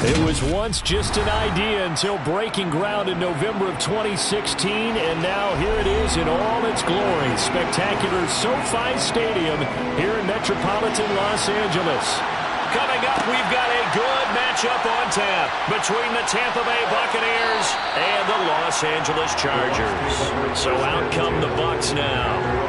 It was once just an idea until breaking ground in November of 2016, and now here it is in all its glory. Spectacular SoFi Stadium here in metropolitan Los Angeles. Coming up, we've got a good matchup on tap between the Tampa Bay Buccaneers and the Los Angeles Chargers. So out come the Bucs now.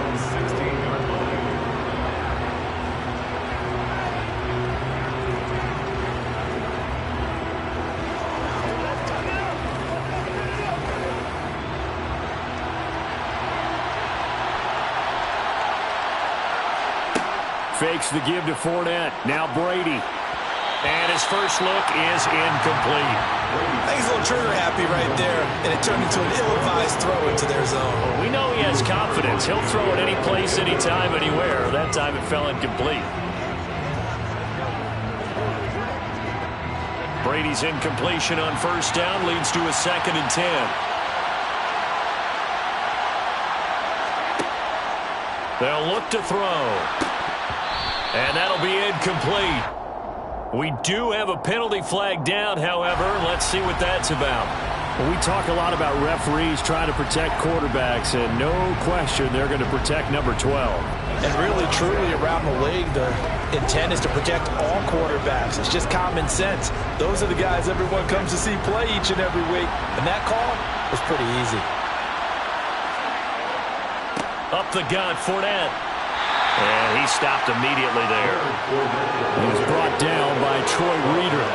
Fakes the give to Fournette. Now Brady. And his first look is incomplete. I think he's a little trigger happy right there, and it turned into an ill-advised throw into their zone. Well, we know he has confidence. He'll throw it any place, anytime, anywhere. That time it fell incomplete. Brady's incompletion on first down leads to a 2nd and 10. They'll look to throw. And that'll be incomplete. We do have a penalty flag down, however. Let's see what that's about. Well, we talk a lot about referees trying to protect quarterbacks, and no question they're going to protect number 12. And really, truly, around the league, the intent is to protect all quarterbacks. It's just common sense. Those are the guys everyone comes to see play each and every week. And that call was pretty easy. Up the gut, Fournette. And he stopped immediately there. He was brought down by Troy Reeder.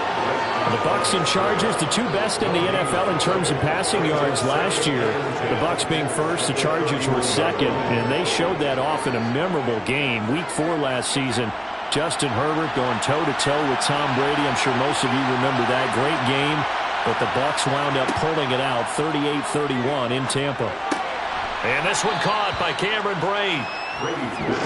The Bucs and Chargers, the two best in the NFL in terms of passing yards last year. The Bucs being first, the Chargers were second, and they showed that off in a memorable game. Week 4 last season, Justin Herbert going toe-to-toe with Tom Brady. I'm sure most of you remember that great game, but the Bucs wound up pulling it out 38-31 in Tampa. And this one caught by Cameron Brate.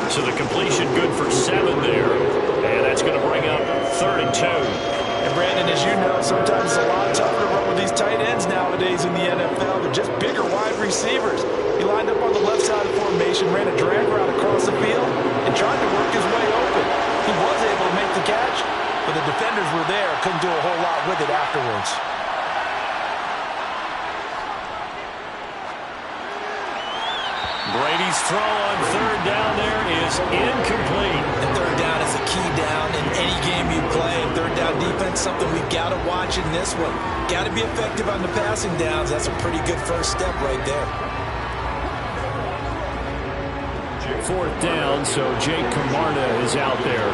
So the completion good for 7 there. And that's going to bring up 3rd and 2. And Brandon, as you know, sometimes it's a lot tougher to run with these tight ends nowadays in the NFL. They're just bigger wide receivers. He lined up on the left side of the formation, ran a drag route across the field, and tried to work his way open. He was able to make the catch, but the defenders were there, couldn't do a whole lot with it afterwards. Brady's throw on 3rd down there is incomplete. And 3rd down is a key down in any game you play. And 3rd down defense, something we've got to watch in this one. Got to be effective on the passing downs. That's a pretty good first step right there. 4th down, so Jake Camarda is out there.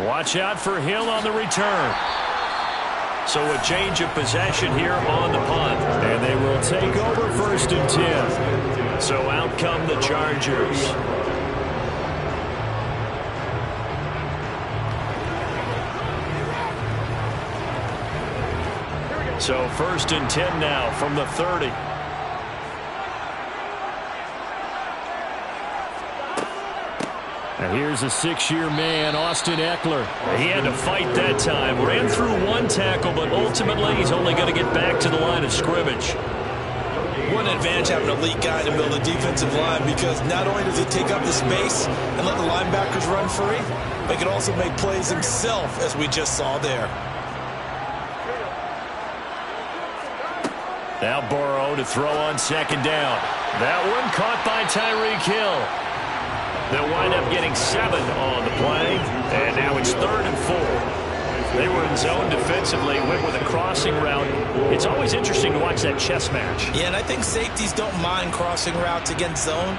Watch out for Hill on the return. So a change of possession here on the punt. And they will take over 1st and 10. So out come the Chargers. So 1st and 10 now from the 30. And here's a 6-year man, Austin Eckler. He had to fight that time. Ran through 1 tackle, but ultimately he's only going to get back to the line of scrimmage. What an advantage having an elite guy to build a defensive line, because not only does he take up the space and let the linebackers run free, but he can also make plays himself, as we just saw there. Now Burrow to throw on 2nd down. That one caught by Tyreek Hill. They'll wind up getting 7 on the play, and now it's 3rd and 4. They were in zone defensively, went with a crossing route. It's always interesting to watch that chess match. Yeah, and I think safeties don't mind crossing routes against zone,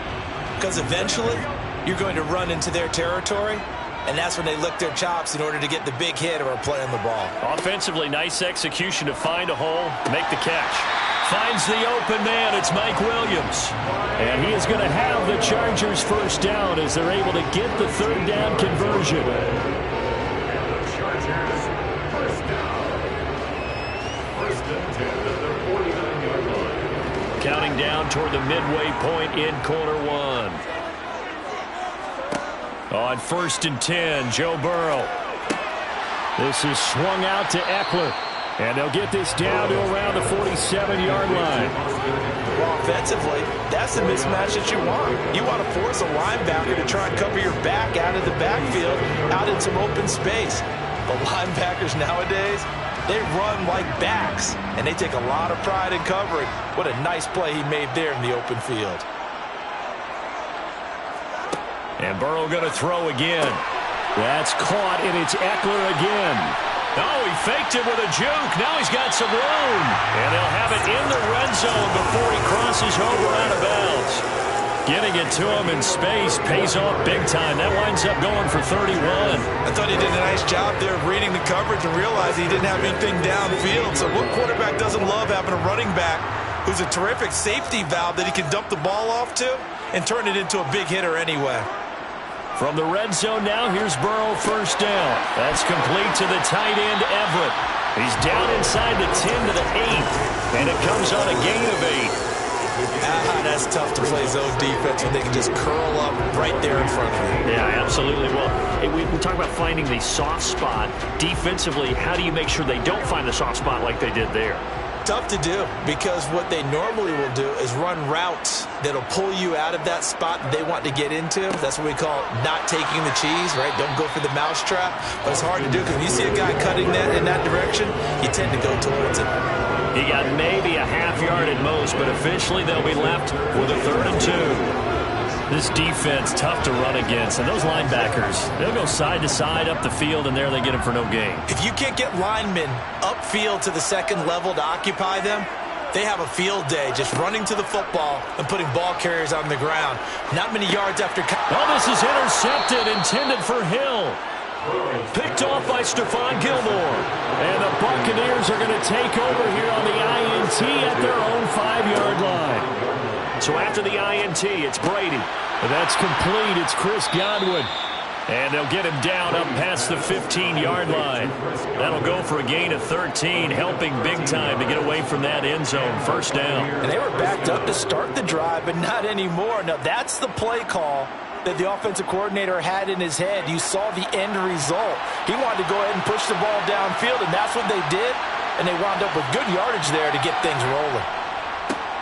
because eventually you're going to run into their territory, and that's when they lick their chops in order to get the big hit or a play on the ball. Offensively, nice execution to find a hole, make the catch. Finds the open man. It's Mike Williams. And he is going to have the Chargers 1st down as they're able to get the 3rd down conversion. Counting down toward the midway point in quarter 1. On 1st and 10, Joe Burrow. This is swung out to Eckler. And they'll get this down to around the 47-yard line. Well, offensively, that's the mismatch that you want. You want to force a linebacker to try and cover your back out of the backfield, out in some open space. But linebackers nowadays, they run like backs, and they take a lot of pride in covering. What a nice play he made there in the open field. And Burrow going to throw again. That's caught, and it's Eckler again. Oh, he faked it with a juke. Now he's got some room. And they'll have it in the red zone before he crosses over out of bounds. Getting it to him in space pays off big time. That winds up going for 31. I thought he did a nice job there of reading the coverage and realized he didn't have anything downfield. So what quarterback doesn't love having a running back who's a terrific safety valve that he can dump the ball off to and turn it into a big hitter anyway? From the red zone now, here's Burrow, first down. That's complete to the tight end, Everett. He's down inside the 10 to the 8, and it comes on a gain of 8. That's tough to play zone defense when they can just curl up right there in front of you. Yeah, absolutely. Well, we talk about finding the soft spot. Defensively, how do you make sure they don't find the soft spot like they did there? Tough to do, because what they normally will do is run routes that'll pull you out of that spot they want to get into. That's what we call not taking the cheese, right? Don't go for the mousetrap. But it's hard to do because when you see a guy cutting that in that direction, you tend to go towards it. He got maybe a half yard at most, but officially they'll be left with a 3rd and 2. This defense, tough to run against. And those linebackers, they'll go side to side up the field, and there they get him for no gain. If you can't get linemen upfield to the second level to occupy them, they have a field day just running to the football and putting ball carriers on the ground. Not many yards after. Oh, this is intercepted, intended for Hill. Picked off by Stephon Gilmore. And the Buccaneers are going to take over here on the INT at their own 5-yard line. So after the INT, it's Brady. That's complete. It's Chris Godwin. And they'll get him down up past the 15-yard line. That'll go for a gain of 13, helping big time to get away from that end zone. First down. And they were backed up to start the drive, but not anymore. Now, that's the play call that the offensive coordinator had in his head. You saw the end result. He wanted to go ahead and push the ball downfield, and that's what they did. And they wound up with good yardage there to get things rolling.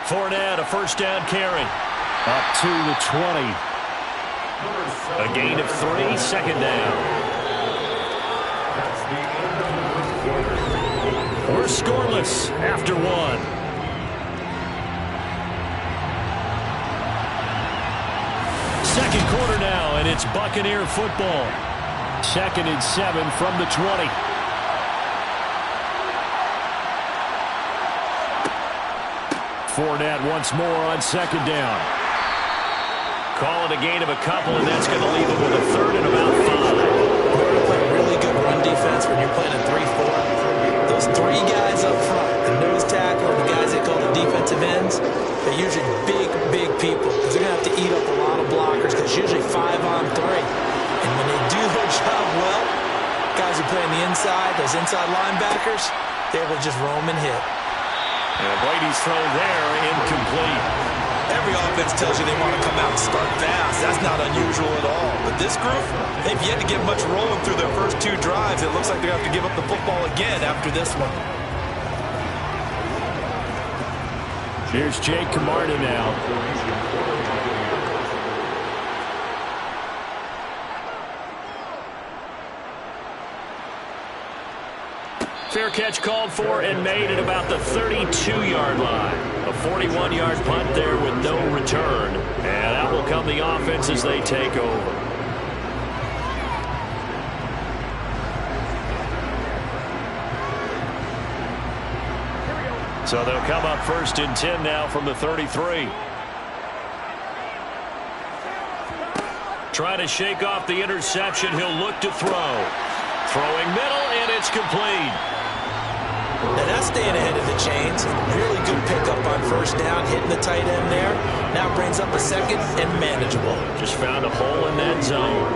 Fournette, a first down carry. Up to the 20. A gain of 3, second down. We're scoreless after 1. Second quarter now, and it's Buccaneer football. 2nd and 7 from the 20. Fournette once more on second down. Call it a gain of a couple, and that's going to leave him with a 3rd and about 5. We're going to play really good run defense when you're playing a 3-4. Those 3 guys up front, the nose tackle, and the guys they call the defensive ends, they're usually big, big people because they're going to have to eat up a lot of blockers because it's usually 5 on 3. And when they do their job well, guys who play on the inside, those inside linebackers, they're able to just roam and hit. And Brady's throw there, incomplete. Every offense tells you they want to come out and start fast. That's not unusual at all. But this group, they've yet to get much rolling through their first 2 drives. It looks like they're going to have to give up the football again after this one. Here's Jake Camarda now. Fair catch called for and made at about the 32-yard line. A 41-yard punt there with no return. And out will come the offense as they take over. So they'll come up 1st and 10 now from the 33. Trying to shake off the interception. He'll look to throw. Throwing middle, and it's complete. Now that's staying ahead of the chains. Really good pickup on first down, hitting the tight end there. Now brings up a 2nd and manageable. Just found a hole in that zone.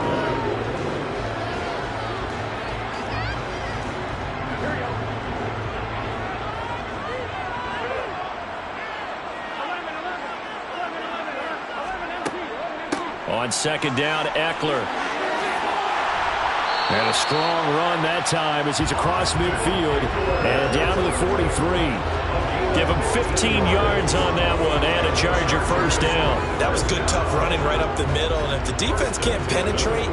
On second down, Eckler. And a strong run that time as he's across midfield and down to the 43. Give him 15 yards on that one and a Charger first down. That was good, tough running right up the middle. And if the defense can't penetrate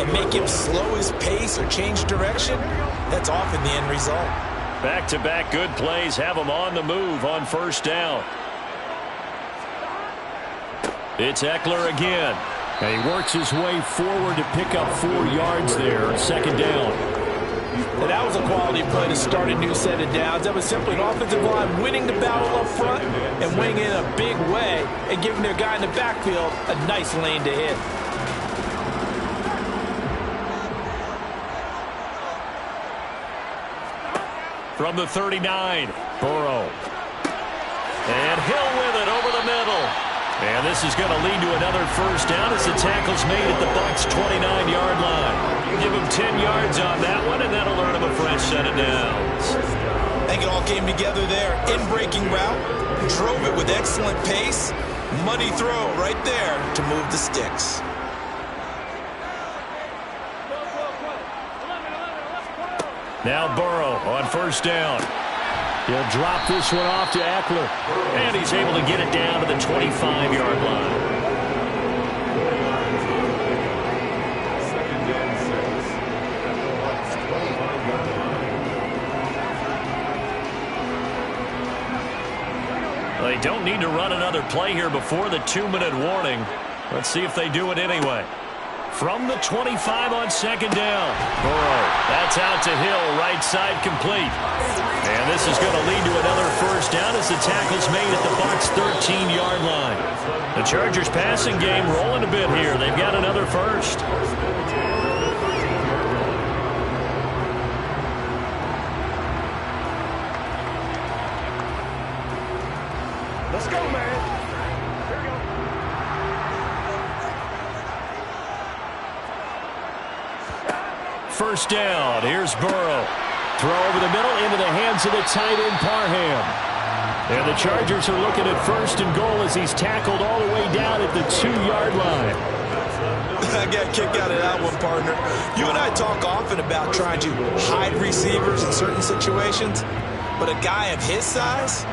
and make him slow his pace or change direction, that's often the end result. Back-to-back good plays have him on the move on first down. It's Eckler again. And he works his way forward to pick up 4 yards there. Second down. And that was a quality play to start a new set of downs. That was simply an offensive line winning the battle up front and winning it in a big way and giving their guy in the backfield a nice lane to hit. From the 39, Burrow. And Hill with it over the middle. And this is going to lead to another first down as the tackle's made at the Bucs' 29-yard line. Give him 10 yards on that one, and that'll earn him a fresh set of downs. I think it all came together there. In-breaking route, drove it with excellent pace. Money throw right there to move the sticks. Now Burrow on first down. He'll drop this one off to Eckler. And he's able to get it down to the 25-yard line. They don't need to run another play here before the 2-minute warning. Let's see if they do it anyway. From the 25 on second down. Burrow, that's out to Hill, right side complete. And this is going to lead to another first down as the tackle's made at the Bucs' 13-yard line. The Chargers passing game rolling a bit here. They've got another first. Let's go, man. Here we go. First down. Here's Burrow. Throw over the middle into the hands of the tight end, Parham. And the Chargers are looking at first and goal as he's tackled all the way down at the 2-yard line. I got a kick out of that one, partner. You and I talk often about trying to hide receivers in certain situations, but a guy of his size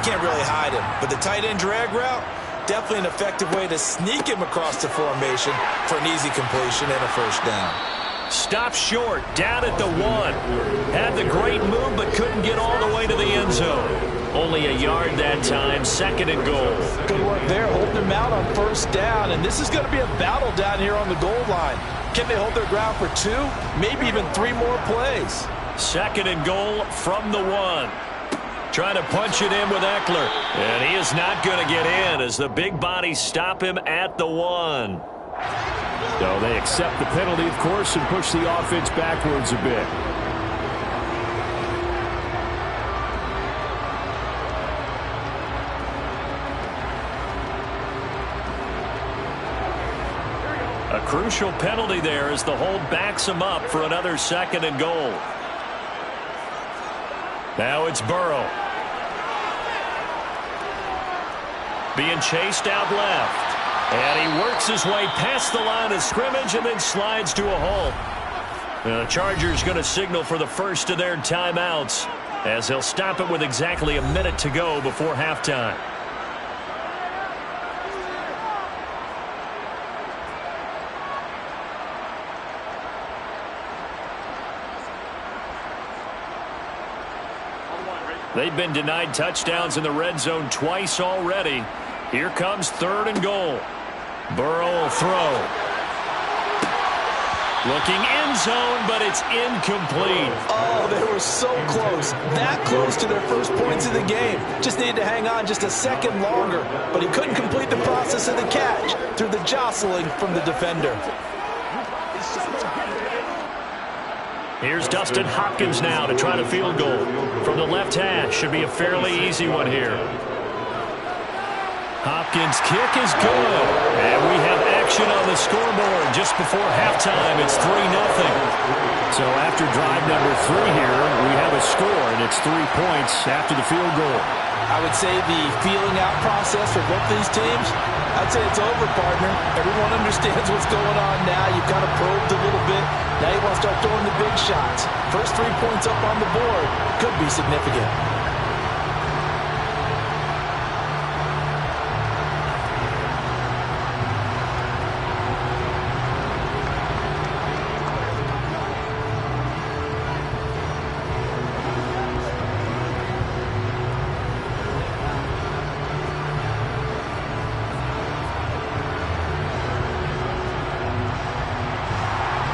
can't really hide him. But the tight end drag route, definitely an effective way to sneak him across the formation for an easy completion and a first down. Stop short, down at the 1. Had the great move, but couldn't get all the way to the end zone. Only a yard that time, second and goal. Good work there, holding him out on first down. And this is going to be a battle down here on the goal line. Can they hold their ground for 2, maybe even 3 more plays? Second and goal from the 1. Trying to punch it in with Eckler. And he is not going to get in as the big bodies stop him at the 1. So they accept the penalty, of course, and push the offense backwards a bit. A crucial penalty there as the hold backs him up for another second and goal. Now it's Burrow. Being chased out left. And he works his way past the line of scrimmage and then slides to a halt. The Chargers going to signal for the first of their timeouts as they'll stop it with exactly a minute to go before halftime. They've been denied touchdowns in the red zone twice already. Here comes third and goal. Burrow will throw. Looking end zone, but it's incomplete. Oh, they were so close. That close to their first points of the game. Just needed to hang on just a second longer. But he couldn't complete the process of the catch through the jostling from the defender. Here's Dustin Hopkins now to try to field goal. From the left hash, should be a fairly easy one here. Hopkins' kick is good. And we have action on the scoreboard just before halftime. It's 3-0. So after drive number 3 here, we have a score, and it's 3 points after the field goal. I would say the feeling out process for both these teams, I'd say it's over, partner. Everyone understands what's going on now. You've kind of probed a little bit. Now he wants to start throwing the big shots. First 3 points up on the board could be significant.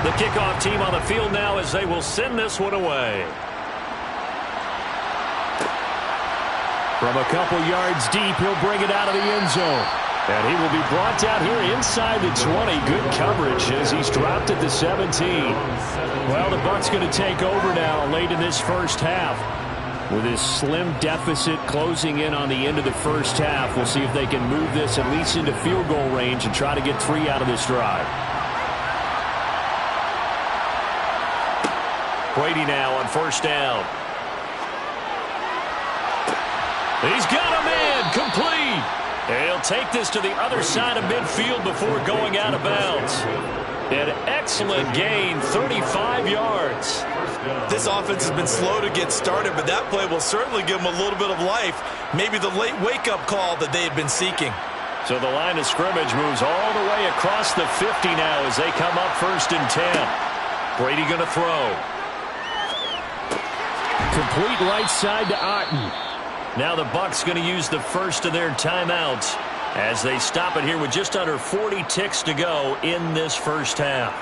The kickoff team on the field now as they will send this one away. From a couple yards deep, he'll bring it out of the end zone. And he will be brought down here inside the 20. Good coverage as he's dropped at the 17. Well, the Bucs going to take over now late in this first half. With this slim deficit closing in on the end of the first half, we'll see if they can move this at least into field goal range and try to get 3 out of this drive. Brady now on first down. He's got a man complete. He'll take this to the other side of midfield before going out of bounds. An excellent gain, 35 yards. This offense has been slow to get started, but that play will certainly give them a little bit of life. Maybe the late wake-up call that they had been seeking. So the line of scrimmage moves all the way across the 50 now as they come up 1st and 10. Brady going to throw. Complete right side to Otten. Now the Bucs going to use the first of their timeouts as they stop it here with just under 40 ticks to go in this first half.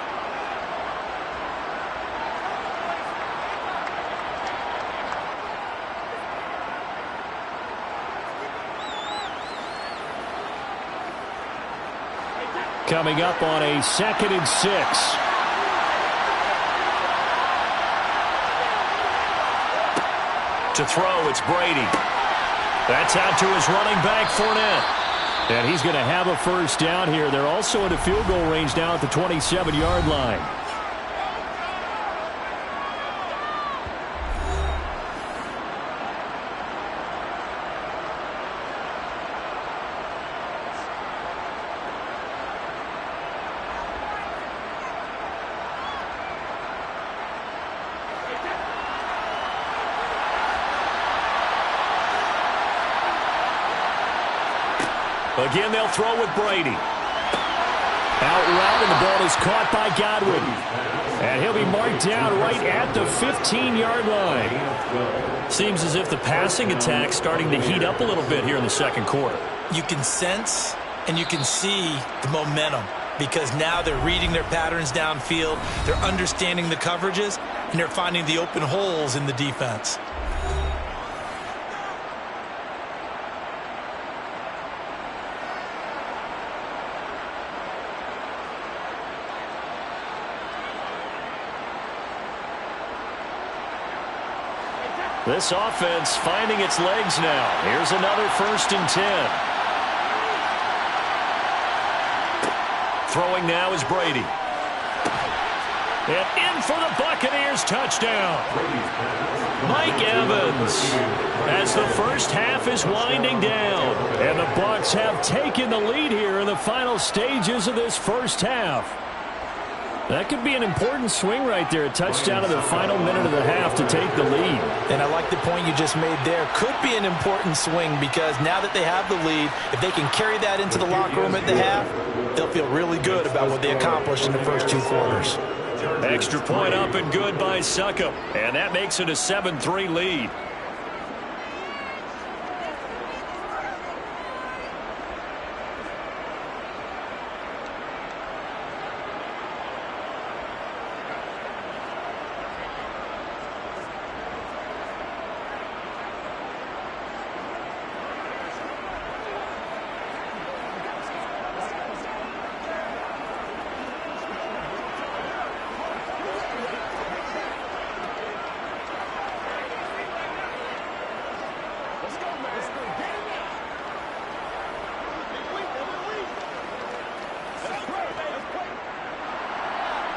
Coming up on a 2nd and 6. To throw, it's Brady. That's out to his running back, Fournette. And he's going to have a first down here. They're also into field goal range now at the 27-yard line. Again, they'll throw with Brady. Out route, and the ball is caught by Godwin. And he'll be marked down right at the 15-yard line. Seems as if the passing attack's starting to heat up a little bit here in the second quarter. You can sense and you can see the momentum because now they're reading their patterns downfield, they're understanding the coverages, and they're finding the open holes in the defense. This offense finding its legs now. Here's another 1st and 10. Throwing now is Brady. And in for the Buccaneers touchdown. Mike Evans as the first half is winding down. And the Bucs have taken the lead here in the final stages of this first half. That could be an important swing right there. A touchdown in the final minute of the half to take the lead. And I like the point you just made there. Could be an important swing because now that they have the lead, if they can carry that into the locker room at the half, they'll feel really good about what they accomplished in the first 2 quarters. Extra point up and good by Succop. And that makes it a 7-3 lead.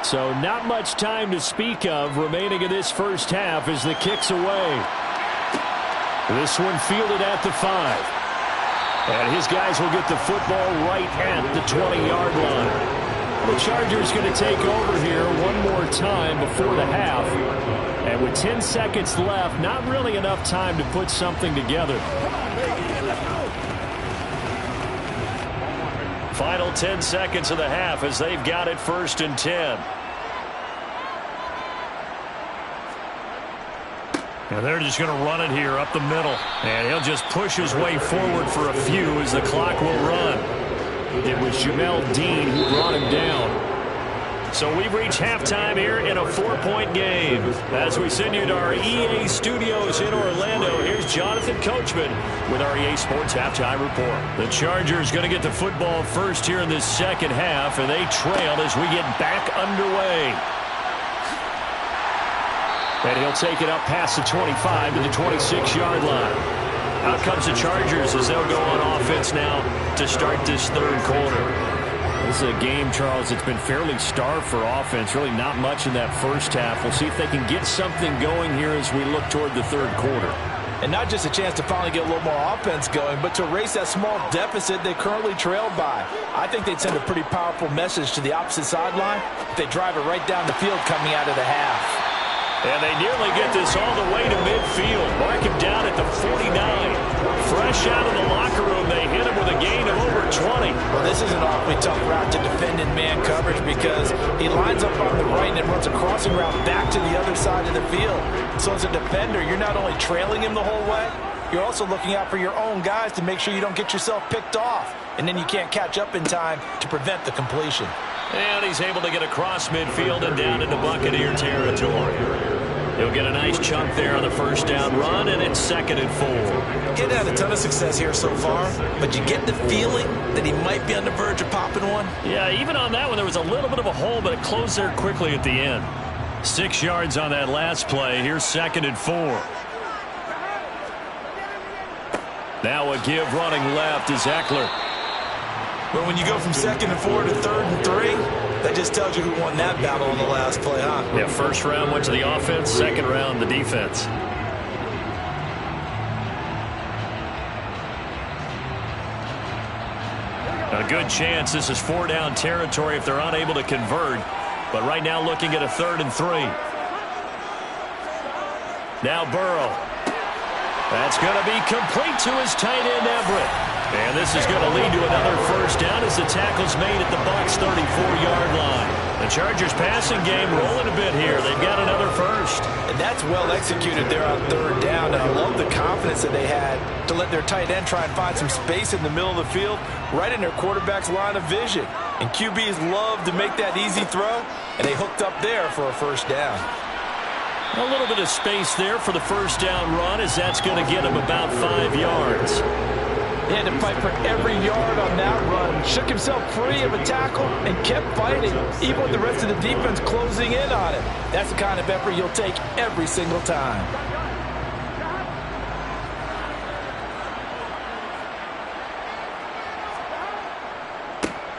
So not much time to speak of remaining in this first half as the kick's away. This one fielded at the 5. And his guys will get the football right at the 20-yard line. the Chargers going to take over here one more time before the half. And with 10 seconds left, not really enough time to put something together. Final 10 seconds of the half as they've got it 1st and 10. And they're just going to run it here up the middle. And he'll just push his way forward for a few as the clock will run. It was Jamel Dean who brought him down. So we've reached halftime here in a 4-point game. As we send you to our EA studios in Orlando, here's Jonathan Coachman with our EA Sports Halftime Report. The Chargers going to get the football first here in this second half, and they trail as we get back underway. And he'll take it up past the 25 to the 26-yard line. Out comes the Chargers as they'll go on offense now to start this third quarter. This is a game, Charles, that's been fairly starved for offense. Really not much in that first half. We'll see if they can get something going here as we look toward the third quarter. And not just a chance to finally get a little more offense going, but to erase that small deficit they currently trailed by. I think they'd send a pretty powerful message to the opposite sideline if they drive it right down the field coming out of the half. And they nearly get this all the way to midfield. Mark him down at the 49. Fresh out of the locker room, they hit him with a gain of over 20. Well, this is an awfully tough route to defend in man coverage because he lines up on the right and then runs a crossing route back to the other side of the field. So as a defender, you're not only trailing him the whole way, you're also looking out for your own guys to make sure you don't get yourself picked off. And then you can't catch up in time to prevent the completion. And he's able to get across midfield and down into Buccaneer territory. He'll get a nice chunk there on the first down run, and it's 2nd and 4. He's had a ton of success here so far, but you get the feeling that he might be on the verge of popping one. Yeah, even on that one, there was a little bit of a hole, but it closed there quickly at the end. 6 yards on that last play. Here's 2nd and 4. Now a give running left is Eckler. But when you go from 2nd and 4 to 3rd and 3, that just tells you who won that battle on the last play, huh? Yeah, first round went to the offense, second round the defense. A good chance this is 4-down territory if they're unable to convert. But right now looking at a 3rd and 3. Now Burrow. That's going to be complete to his tight end Everett. And this is going to lead to another first down as the tackle's made at the Bucs' 34-yard line. The Chargers passing game rolling a bit here. They've got another first. And that's well executed there on 3rd down. And I love the confidence that they had to let their tight end try and find some space in the middle of the field, right in their quarterback's line of vision. And QBs love to make that easy throw, and they hooked up there for a first down. A little bit of space there for the first down run as that's going to get him about 5 yards. He had to fight for every yard on that run. Shook himself free of a tackle and kept fighting, even with the rest of the defense closing in on him. That's the kind of effort you'll take every single time.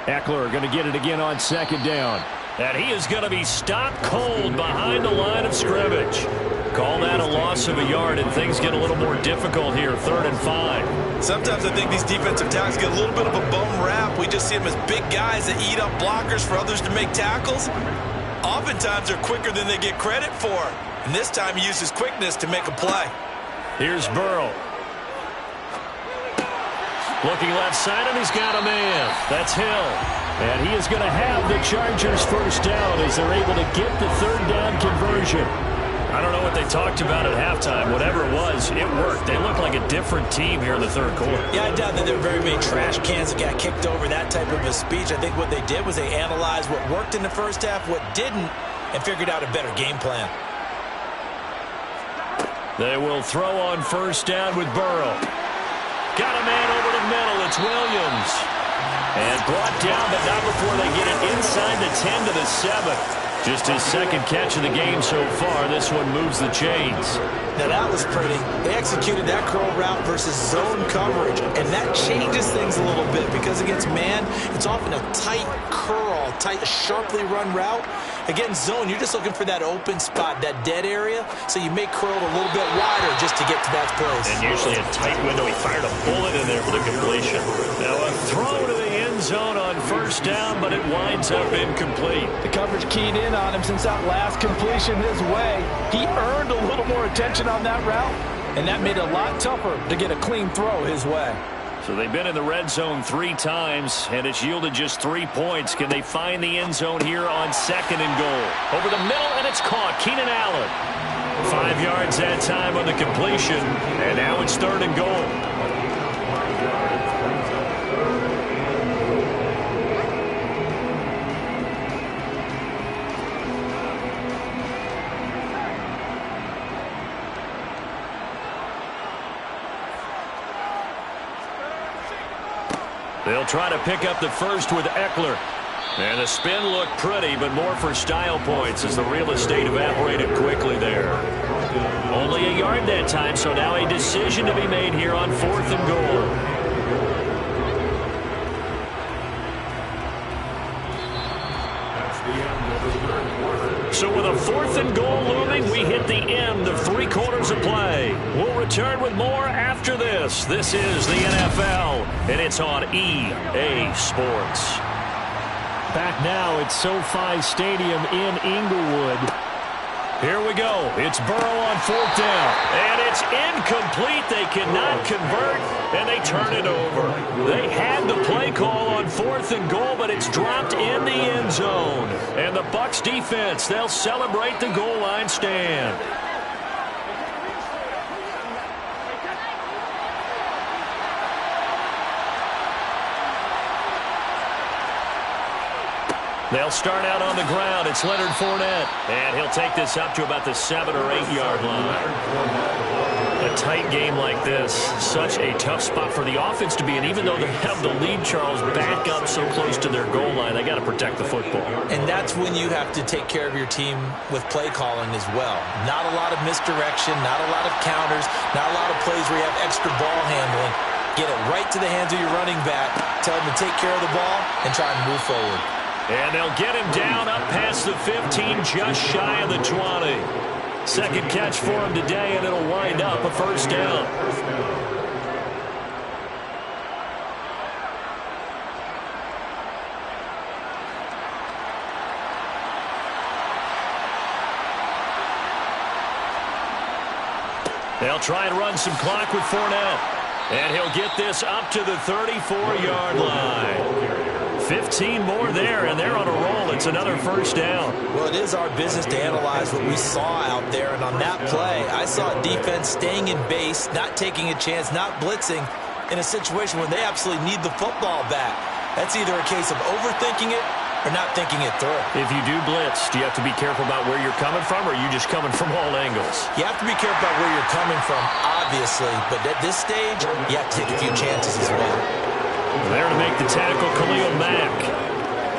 Eckler going to get it again on 2nd down. And he is going to be stopped cold behind the line of scrimmage. Call that a loss of a yard, and things get a little more difficult here, 3rd and 5. Sometimes I think these defensive tackles get a little bit of a bum rap. We just see them as big guys that eat up blockers for others to make tackles. Oftentimes they're quicker than they get credit for. And this time he uses quickness to make a play. Here's Burrow. Looking left side, and he's got a man. That's Hill. And he is going to have the Chargers first down as they're able to get the 3rd down conversion. I don't know what they talked about at halftime. Whatever it was, it worked. They looked like a different team here in the 3rd quarter. Yeah, I doubt that there were very many trash cans that got kicked over, that type of a speech. I think what they did was they analyzed what worked in the first half, what didn't, and figured out a better game plan. They will throw on first down with Burrow. Got a man over the middle. It's Williams. And brought down, but not before they get it inside the 10 to the 7. Just his 2nd catch of the game so far. This one moves the chains. Now that was pretty. They executed that curl route versus zone coverage, and that changes things a little bit because against man, it's often a tight curl, sharply run route. Against zone, you're just looking for that open spot, that dead area, so you make curl a little bit wider just to get to that place. And usually a tight window. He fired a bullet in there for the completion. Now a throw to the end end zone on first down, but it winds up incomplete. The coverage keyed in on him since that last completion his way. He earned a little more attention on that route, and that made it a lot tougher to get a clean throw his way. So they've been in the red zone 3 times, and it's yielded just 3 points. Can they find the end zone here on second and goal? Over the middle, and it's caught. Keenan Allen. 5 yards that time on the completion, and now it's third and goal. They'll try to pick up the first with Eckler. And the spin looked pretty, but more for style points as the real estate evaporated quickly there. Only a yard that time, so now a decision to be made here on fourth and goal. So with a fourth and goal looming, we hit the end of 3 quarters of play. We'll return with more after this. This is the NFL, and it's on EA Sports. Back now at SoFi Stadium in Inglewood. Here we go. It's Burrow on fourth down. And it's incomplete. They cannot convert, and they turn it over. They had the play call on fourth and goal, but it's dropped in the end zone. And the Bucs defense, they'll celebrate the goal line stand. They'll start out on the ground. It's Leonard Fournette. And he'll take this up to about the 7 or 8 yard line. A tight game like this, such a tough spot for the offense to be in. Even though they have the lead, Charles, back up so close to their goal line, they got to protect the football. And that's when you have to take care of your team with play calling as well. Not a lot of misdirection, not a lot of counters, not a lot of plays where you have extra ball handling. Get it right to the hands of your running back. Tell them to take care of the ball and try and move forward. And they'll get him down up past the 15, just shy of the 20. Second catch for him today, and it'll wind up a first down. They'll try and run some clock with Fournette. And he'll get this up to the 34-yard line. 15 more there, and they're on a roll. It's another first down. Well, it is our business to analyze what we saw out there, and on that play, I saw defense staying in base, not taking a chance, not blitzing in a situation where they absolutely need the football back. That's either a case of overthinking it or not thinking it through. If you do blitz, do you have to be careful about where you're coming from, or are you just coming from all angles? You have to be careful about where you're coming from, obviously, but at this stage, you have to take a few chances as well. There to make the tackle, Khalil Mack.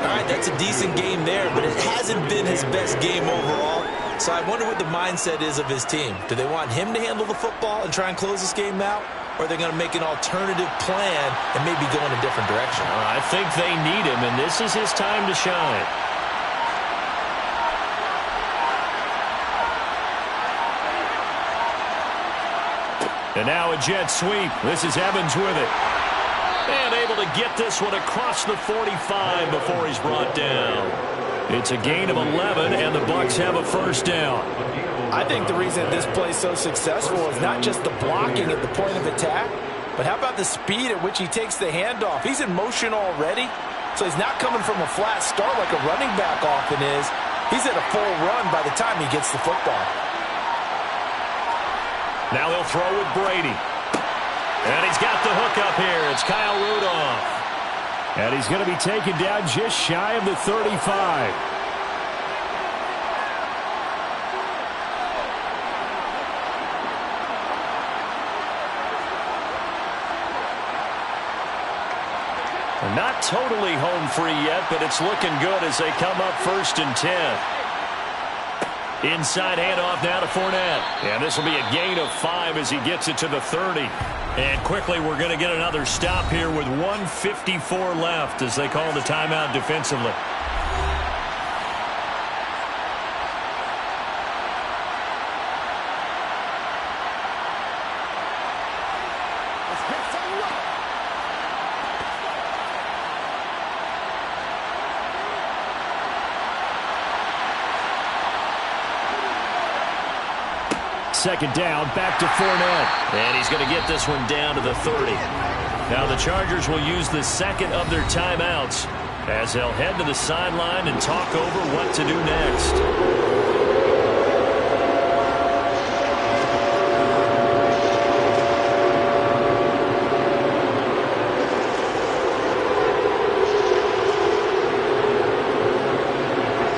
All right, that's a decent game there, but it hasn't been his best game overall. So I wonder what the mindset is of his team. Do they want him to handle the football and try and close this game out? Or are they going to make an alternative plan and maybe go in a different direction? I think they need him, and this is his time to shine. And now a jet sweep. This is Evans with it. And able to get this one across the 45 before he's brought down. It's a gain of 11, and the Bucs have a first down. I think the reason this play is so successful is not just the blocking at the point of attack, but how about the speed at which he takes the handoff? He's in motion already, so he's not coming from a flat start like a running back often is. He's at a full run by the time he gets the football. Now they'll throw with Brady. And he's got the hook up here. It's Kyle Rudolph. And he's going to be taken down just shy of the 35. Not totally home free yet, but it's looking good as they come up 1st and 10. Inside handoff now to Fournette. And this will be a gain of 5 as he gets it to the 30. And quickly we're going to get another stop here with 1:54 left as they call the timeout defensively. second down, back to Fournette. And he's going to get this one down to the 30. Now the Chargers will use the second of their timeouts as they'll head to the sideline and talk over what to do next.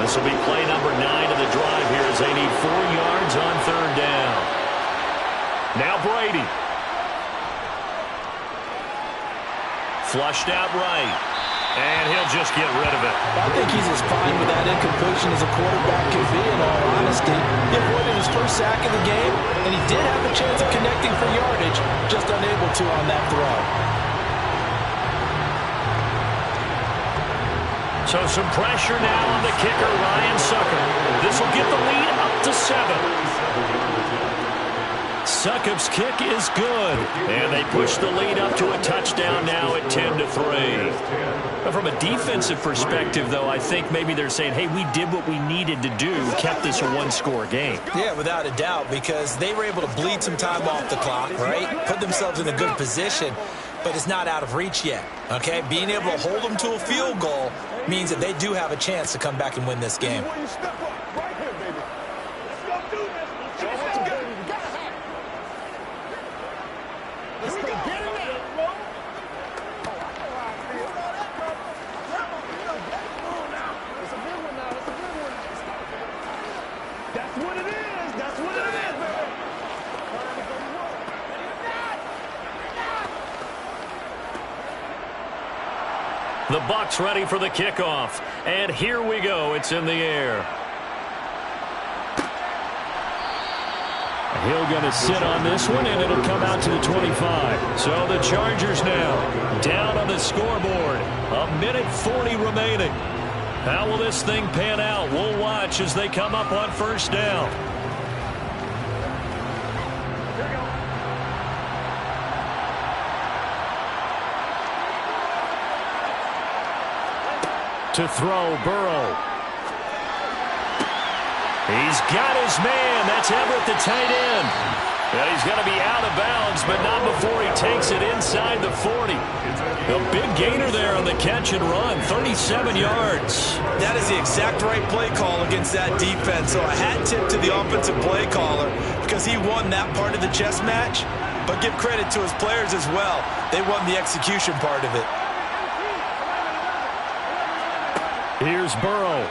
This will be play number 9 of the drive here as they need 4 yards on third down. Now Brady. Flushed out right. And he'll just get rid of it. I think he's as fine with that incompletion as a quarterback can be, in all honesty. He avoided his first sack of the game, and he did have a chance of connecting for yardage, just unable to on that throw. So some pressure now on the kicker, Ryan Succop. This will get the lead up to 7. Succop's kick is good. And they push the lead up to a touchdown now at 10-3. From a defensive perspective, though, I think maybe they're saying, hey, we did what we needed to do, kept this a one-score game. Yeah, without a doubt, because they were able to bleed some time off the clock, right? Put themselves in a good position, but it's not out of reach yet, okay? Being able to hold them to a field goal means that they do have a chance to come back and win this game. The Bucs ready for the kickoff. And here we go. It's in the air. He'll going to sit on this one, and it'll come out to the 25. So the Chargers now down on the scoreboard. 1:40 remaining. How will this thing pan out? We'll watch as they come up on first down. To throw, Burrow. He's got his man. That's Everett, the tight end. And he's going to be out of bounds, but not before he takes it inside the 40. A big gainer there on the catch and run, 37 yards. That is the exact right play call against that defense. So a hat tip to the offensive play caller because he won that part of the chess match. But give credit to his players as well. They won the execution part of it. Here's Burrow.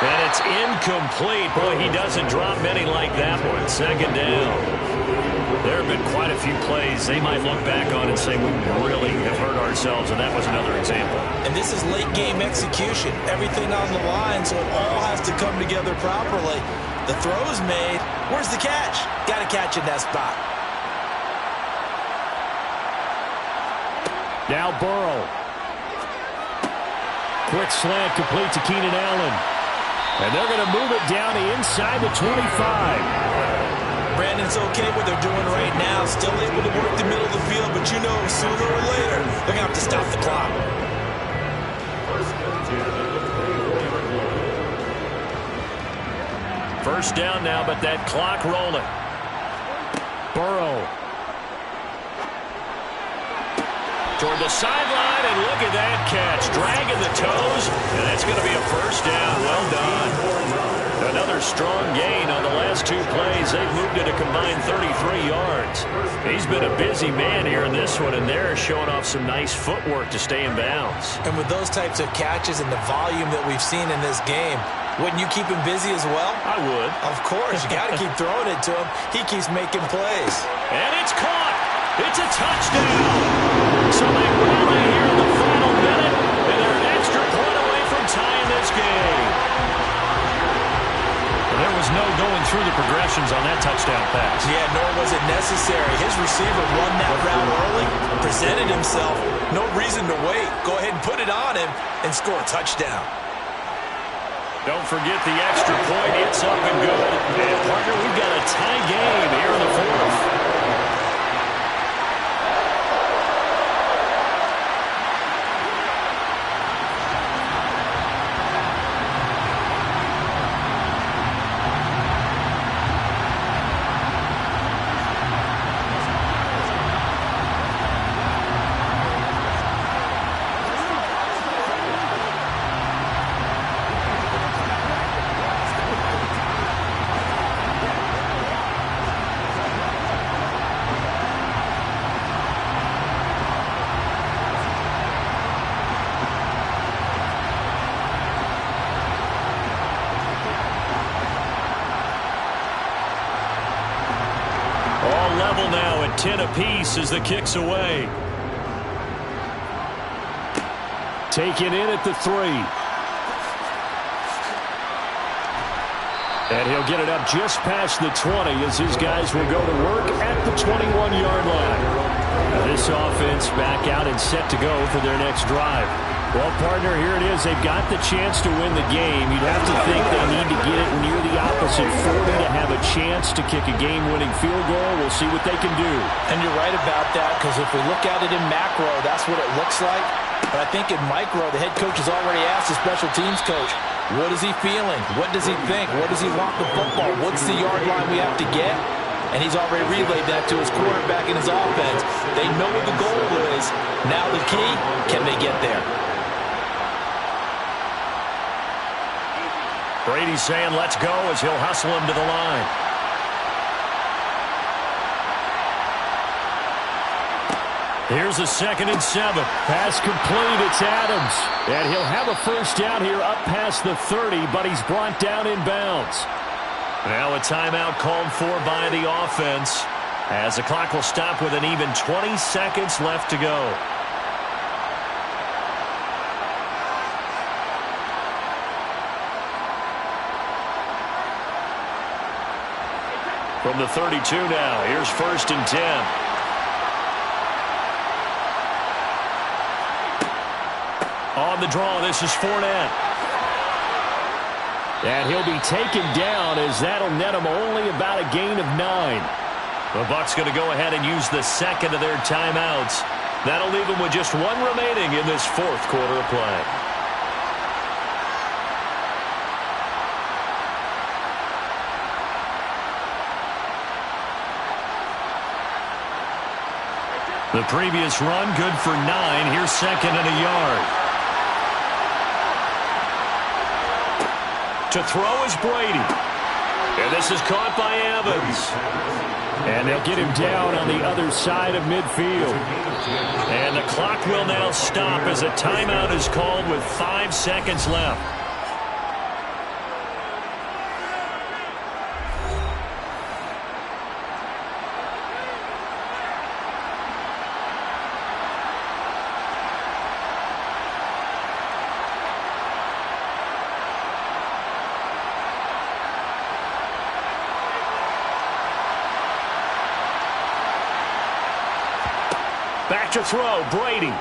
And it's incomplete. Boy, he doesn't drop many like that one. Second down. There have been quite a few plays they might look back on and say, we really have hurt ourselves, and that was another example. And this is late-game execution. Everything on the line, so it all has to come together properly. The throw's made. Where's the catch? Got to catch in that spot. Now Burrow. Quick slant complete to Keenan Allen. And they're going to move it down inside the 25. Brandon, it's okay what they're doing right now. Still able to work the middle of the field, but you know sooner or later they're going to have to stop the clock. First down now, but that clock rolling. Burrow. Toward the sideline, and look at that catch. Dragging the toes, and that's going to be a first down. Well done. Another strong gain on the last 2 plays. They've moved it a combined 33 yards. He's been a busy man here in this one, and they're showing off some nice footwork to stay in bounds. And with those types of catches and the volume that we've seen in this game, wouldn't you keep him busy as well? I would. Of course. You got to keep throwing it to him. He keeps making plays. And it's caught. It's a touchdown. So they rally here in the final minute, and they're an extra point away from tying this game. Well, there was no going through the progressions on that touchdown pass. Yeah, nor was it necessary. His receiver run that route early, presented himself. No reason to wait. Go ahead and put it on him and score a touchdown. Don't forget the extra point. It's up and good. And, partner, we've got a tie game here in the 4th. 10 apiece as the kick's away. Taken in at the 3. And he'll get it up just past the 20 as his guys will go to work at the 21-yard line. Now this offense back out and set to go for their next drive. Well, partner, here it is. They've got the chance to win the game. You'd have to think they need to get it near the opposite 40 to have a chance to kick a game-winning field goal. We'll see what they can do. And you're right about that, because if we look at it in macro, that's what it looks like. But I think in micro, the head coach has already asked the special teams coach, what is he feeling? What does he think? What does he want the football? What's the yard line we have to get? And he's already relayed that to his quarterback and his offense. They know what the goal is. Now the key, can they get there? Brady's saying let's go as he'll hustle him to the line. Here's a 2nd and 7. Pass complete. It's Adams. And he'll have a first down here up past the 30, but he's brought down in bounds. Now a timeout called for by the offense as the clock will stop with an even 20 seconds left to go. From the 32 now, here's 1st and 10. On the draw, this is Fournette. And he'll be taken down as that'll net him only about a gain of 9. The Bucs going to go ahead and use the second of their timeouts. That'll leave them with just one remaining in this 4th quarter of play. The previous run, good for 9. Here's 2nd and a yard. To throw is Brady. And this is caught by Evans. And they'll get him down on the other side of midfield. And the clock will now stop as a timeout is called with 5 seconds left. Back to throw, Brady.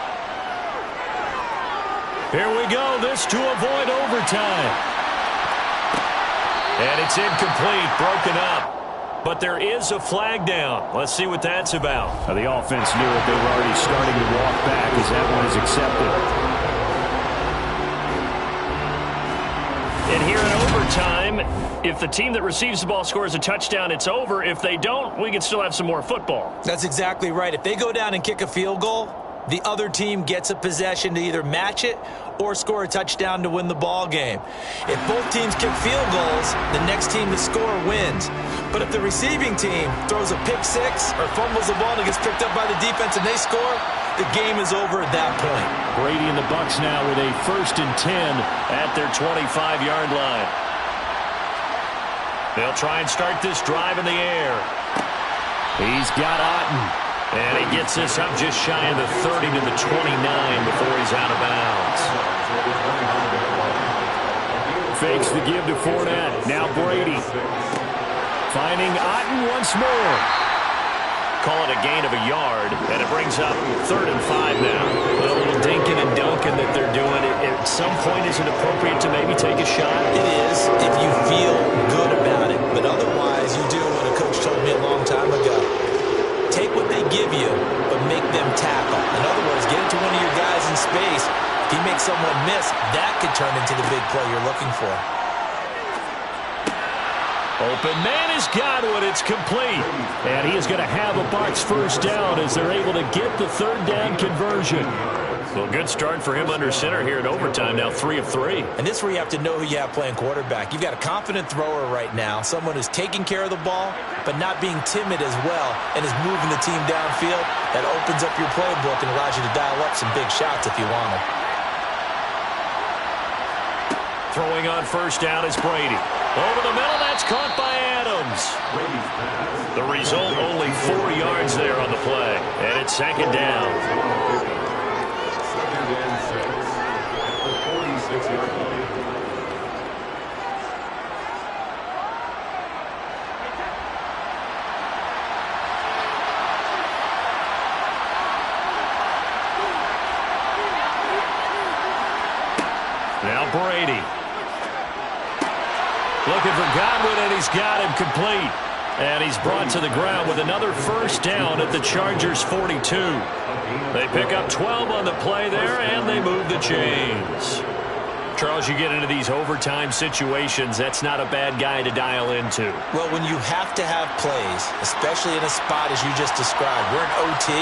Here we go, this to avoid overtime. And it's incomplete, broken up. But there is a flag down. Let's see what that's about. Now, the offense knew it. They were already starting to walk back as that one is accepted. And here in overtime, if the team that receives the ball scores a touchdown, it's over. If they don't, we can still have some more football. That's exactly right. If they go down and kick a field goal, the other team gets a possession to either match it or score a touchdown to win the ball game. If both teams kick field goals, the next team to score wins. But if the receiving team throws a pick six or fumbles the ball and it gets picked up by the defense and they score, the game is over at that point. Brady and the Bucs now with a 1st and 10 at their 25-yard line. They'll try and start this drive in the air. He's got Otten. And he gets this up just shy of the 30 to the 29 before he's out of bounds. Fakes the give to Fournette. Now Brady. Finding Otten once more. Call it a gain of a yard, and it brings up 3rd and 5 now. A little dinking and dunking that they're doing. At some point, is it appropriate to maybe take a shot? It is if you feel good about it. But otherwise, you do what a coach told me a long time ago. Take what they give you, but make them tackle. In other words, get it to one of your guys in space. If he makes someone miss, that could turn into the big play you're looking for. Open man has got one. It's complete. And he is going to have a Bucs first down as they're able to get the 3rd down conversion. Well, good start for him under center here in overtime. Now 3 of 3. And this is where you have to know who you have playing quarterback. You've got a confident thrower right now, someone who's taking care of the ball, but not being timid as well, and is moving the team downfield. That opens up your playbook and allows you to dial up some big shots if you want them. Throwing on first down is Brady. Over the middle, that's caught by Adams. runs. The result, only 4 yards there on the play. And it's second down. Second and 6. 46-yard line. Now Brady. Looking for Godwin, and he's got him complete. And he's brought to the ground with another first down at the Chargers' 42. They pick up 12 on the play there, and they move the chains. Charles, you get into these overtime situations, that's not a bad guy to dial into. Well, when you have to have plays, especially in a spot as you just described, we're in OT,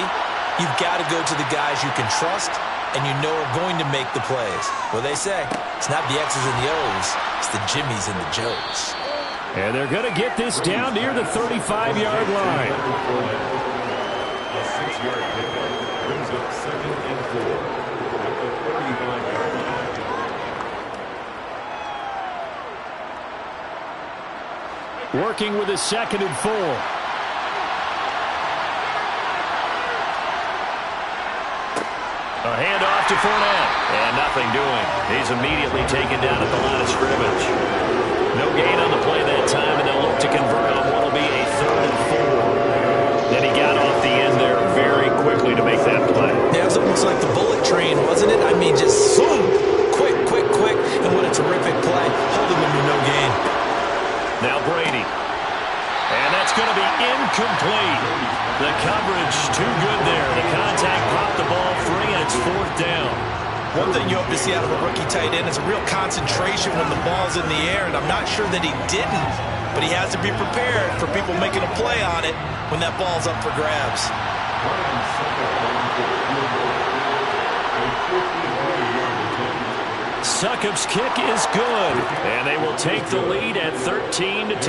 you've got to go to the guys you can trust and you know are going to make the plays. Well, they say it's not the X's and the O's, it's the Jimmies and the Joes. And they're going to get this down near the 35-yard line. A 6-yard pickup brings up 2nd and 4 at the 35-yard line. Working with a 2nd and 4. A handoff to Fournette, and nothing doing. He's immediately taken down at the line of scrimmage. No gain on the play that time, and they'll look to convert on what will be a 3rd and 4. Then he got off the end there very quickly to make that play. Yeah, it was almost like the bullet train, wasn't it? I mean, just zoom, quick, and what a terrific play. Holding him to no gain. Now Brady. And that's going to be incomplete. The coverage too good there. The contact popped the ball free, and it's 4th down. One thing you hope to see out of a rookie tight end is a real concentration when the ball's in the air, and I'm not sure that he didn't, but he has to be prepared for people making a play on it when that ball's up for grabs. Succop's kick is good, and they will take the lead at 13-10.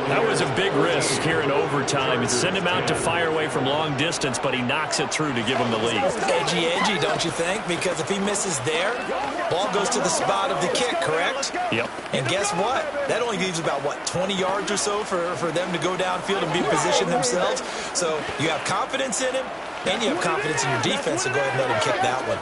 That was a big risk here in overtime. It sent him out to fire away from long distance, but he knocks it through to give him the lead. Edgy, don't you think? Because if he misses there, ball goes to the spot of the kick, correct? Yep. And guess what? That only leaves about, 20 yards or so for them to go downfield and be positioned themselves. So you have confidence in him, and you have confidence in your defense to go ahead and let him kick that one.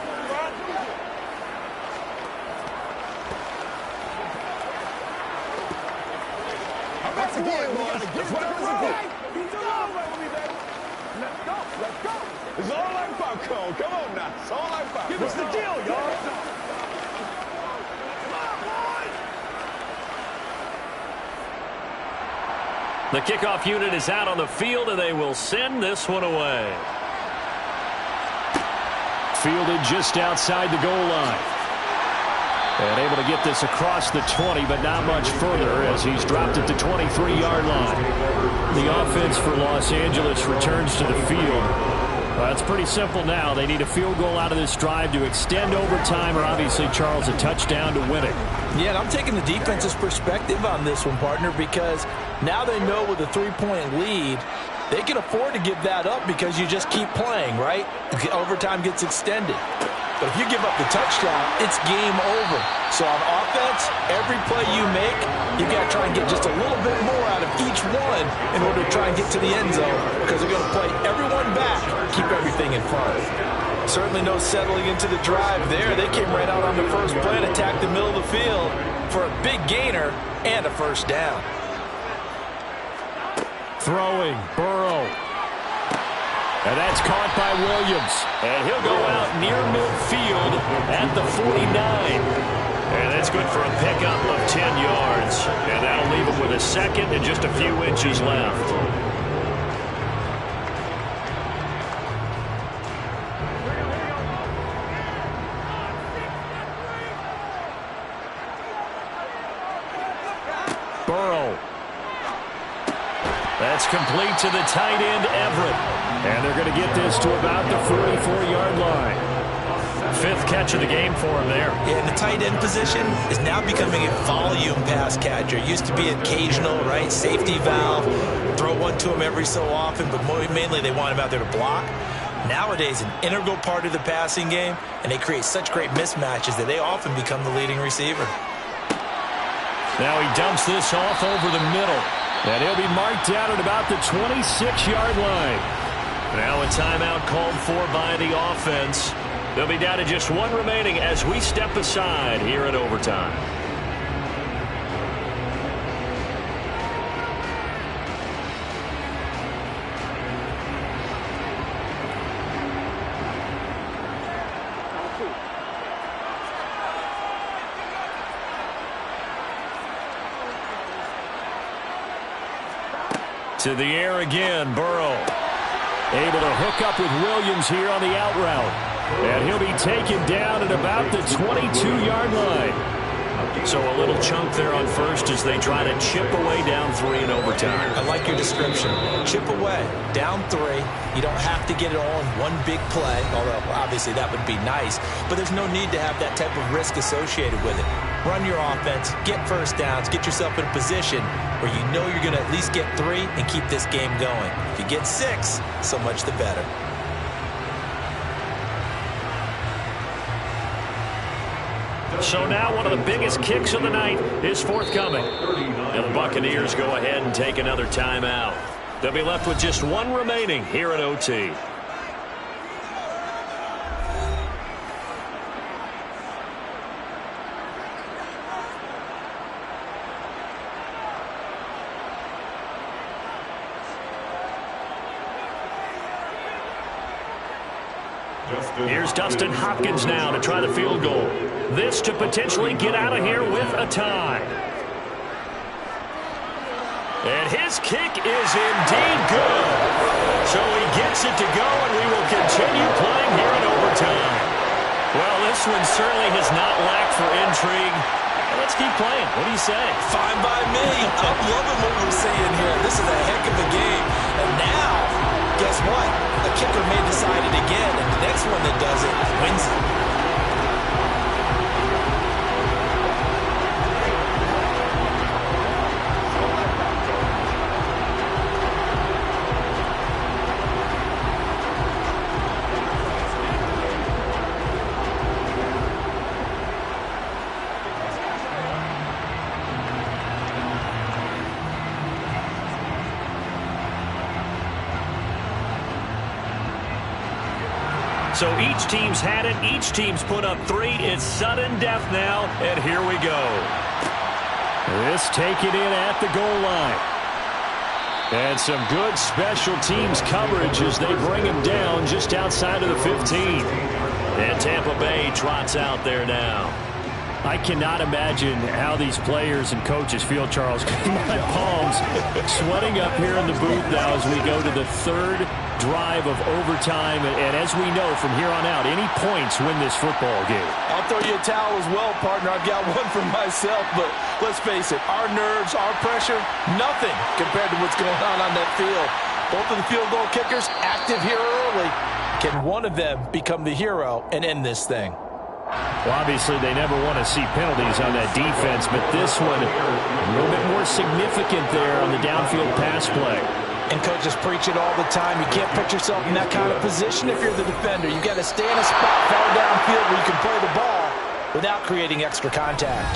It's all like popcorn. Come on now. It's all like popcorn. Give us the deal, y'all. The kickoff unit is out on the field, and they will send this one away. Fielded just outside the goal line. And able to get this across the 20, but not much further as he's dropped it to 23-yard line. The offense for Los Angeles returns to the field. It's pretty simple now. They need a field goal out of this drive to extend overtime, or obviously, Charles, a touchdown to win it. Yeah, and I'm taking the defense's perspective on this one, partner, because now they know with a 3-point lead, they can afford to give that up because you just keep playing, right? Overtime gets extended. But if you give up the touchdown, it's game over. So on offense, every play you make, you've got to try and get just a little bit more out of each one in order to try and get to the end zone, because they're going to play everyone back, keep everything in front. Certainly no settling into the drive there. They came right out on the first play and attacked the middle of the field for a big gainer and a first down. Throwing, Burrow. And that's caught by Williams. And he'll go out near midfield at the 49. And that's good for a pickup of 10 yards. And that'll leave him with a second and just a few inches left. Burrow. That's complete to the tight end, Everett. And they're going to get this to about the 44-yard line. 5th catch of the game for him there. Yeah, and the tight end position is now becoming a volume pass catcher. It used to be occasional, right? Safety valve, throw one to him every so often, but mainly they want him out there to block. Nowadays, an integral part of the passing game, and they create such great mismatches that they often become the leading receiver. Now he dumps this off over the middle. And he'll be marked down at about the 26-yard line. Now a timeout called for by the offense. They'll be down to just one remaining as we step aside here in overtime. To the air again, Burrow. Able to hook up with Williams here on the out route. And he'll be taken down at about the 22-yard line. So a little chunk there on first as they try to chip away down 3 in overtime. I like your description. Chip away, down 3. You don't have to get it all in one big play, although obviously that would be nice. But there's no need to have that type of risk associated with it. Run your offense, get first downs, get yourself in a position where you know you're going to at least get 3 and keep this game going. If you get 6, so much the better. So now one of the biggest kicks of the night is forthcoming. And the Buccaneers go ahead and take another timeout. They'll be left with just one remaining here at OT. Here's Dustin Hopkins now to try the field goal. This to potentially get out of here with a tie. And his kick is indeed good. So he gets it to go, and we will continue playing here in overtime. Well, this one certainly has not lacked for intrigue. Let's keep playing. What do you say? Fine by me. I'm loving what we're seeing here. This is a heck of a game. And now, guess what? The kicker may decide it again, and the next one that does it wins it. So each team's had it. Each team's put up 3. It's sudden death now, and here we go. This taken in at the goal line. And some good special teams coverage as they bring him down just outside of the 15. And Tampa Bay trots out there now. I cannot imagine how these players and coaches feel, Charles. My palms sweating up here in the booth now as we go to the third drive of overtime. And as we know from here on out, any points win this football game. I'll throw you a towel as well, partner. I've got one for myself, but let's face it, our nerves, our pressure, nothing compared to what's going on that field. Both of the field goal kickers active here early. Can one of them become the hero and end this thing? Well, obviously, they never want to see penalties on that defense, but this one a little bit more significant there on the downfield pass play. And coaches preach it all the time. You can't put yourself in that kind of position if you're the defender. You got to stay in a spot far downfield where you can play the ball without creating extra contact.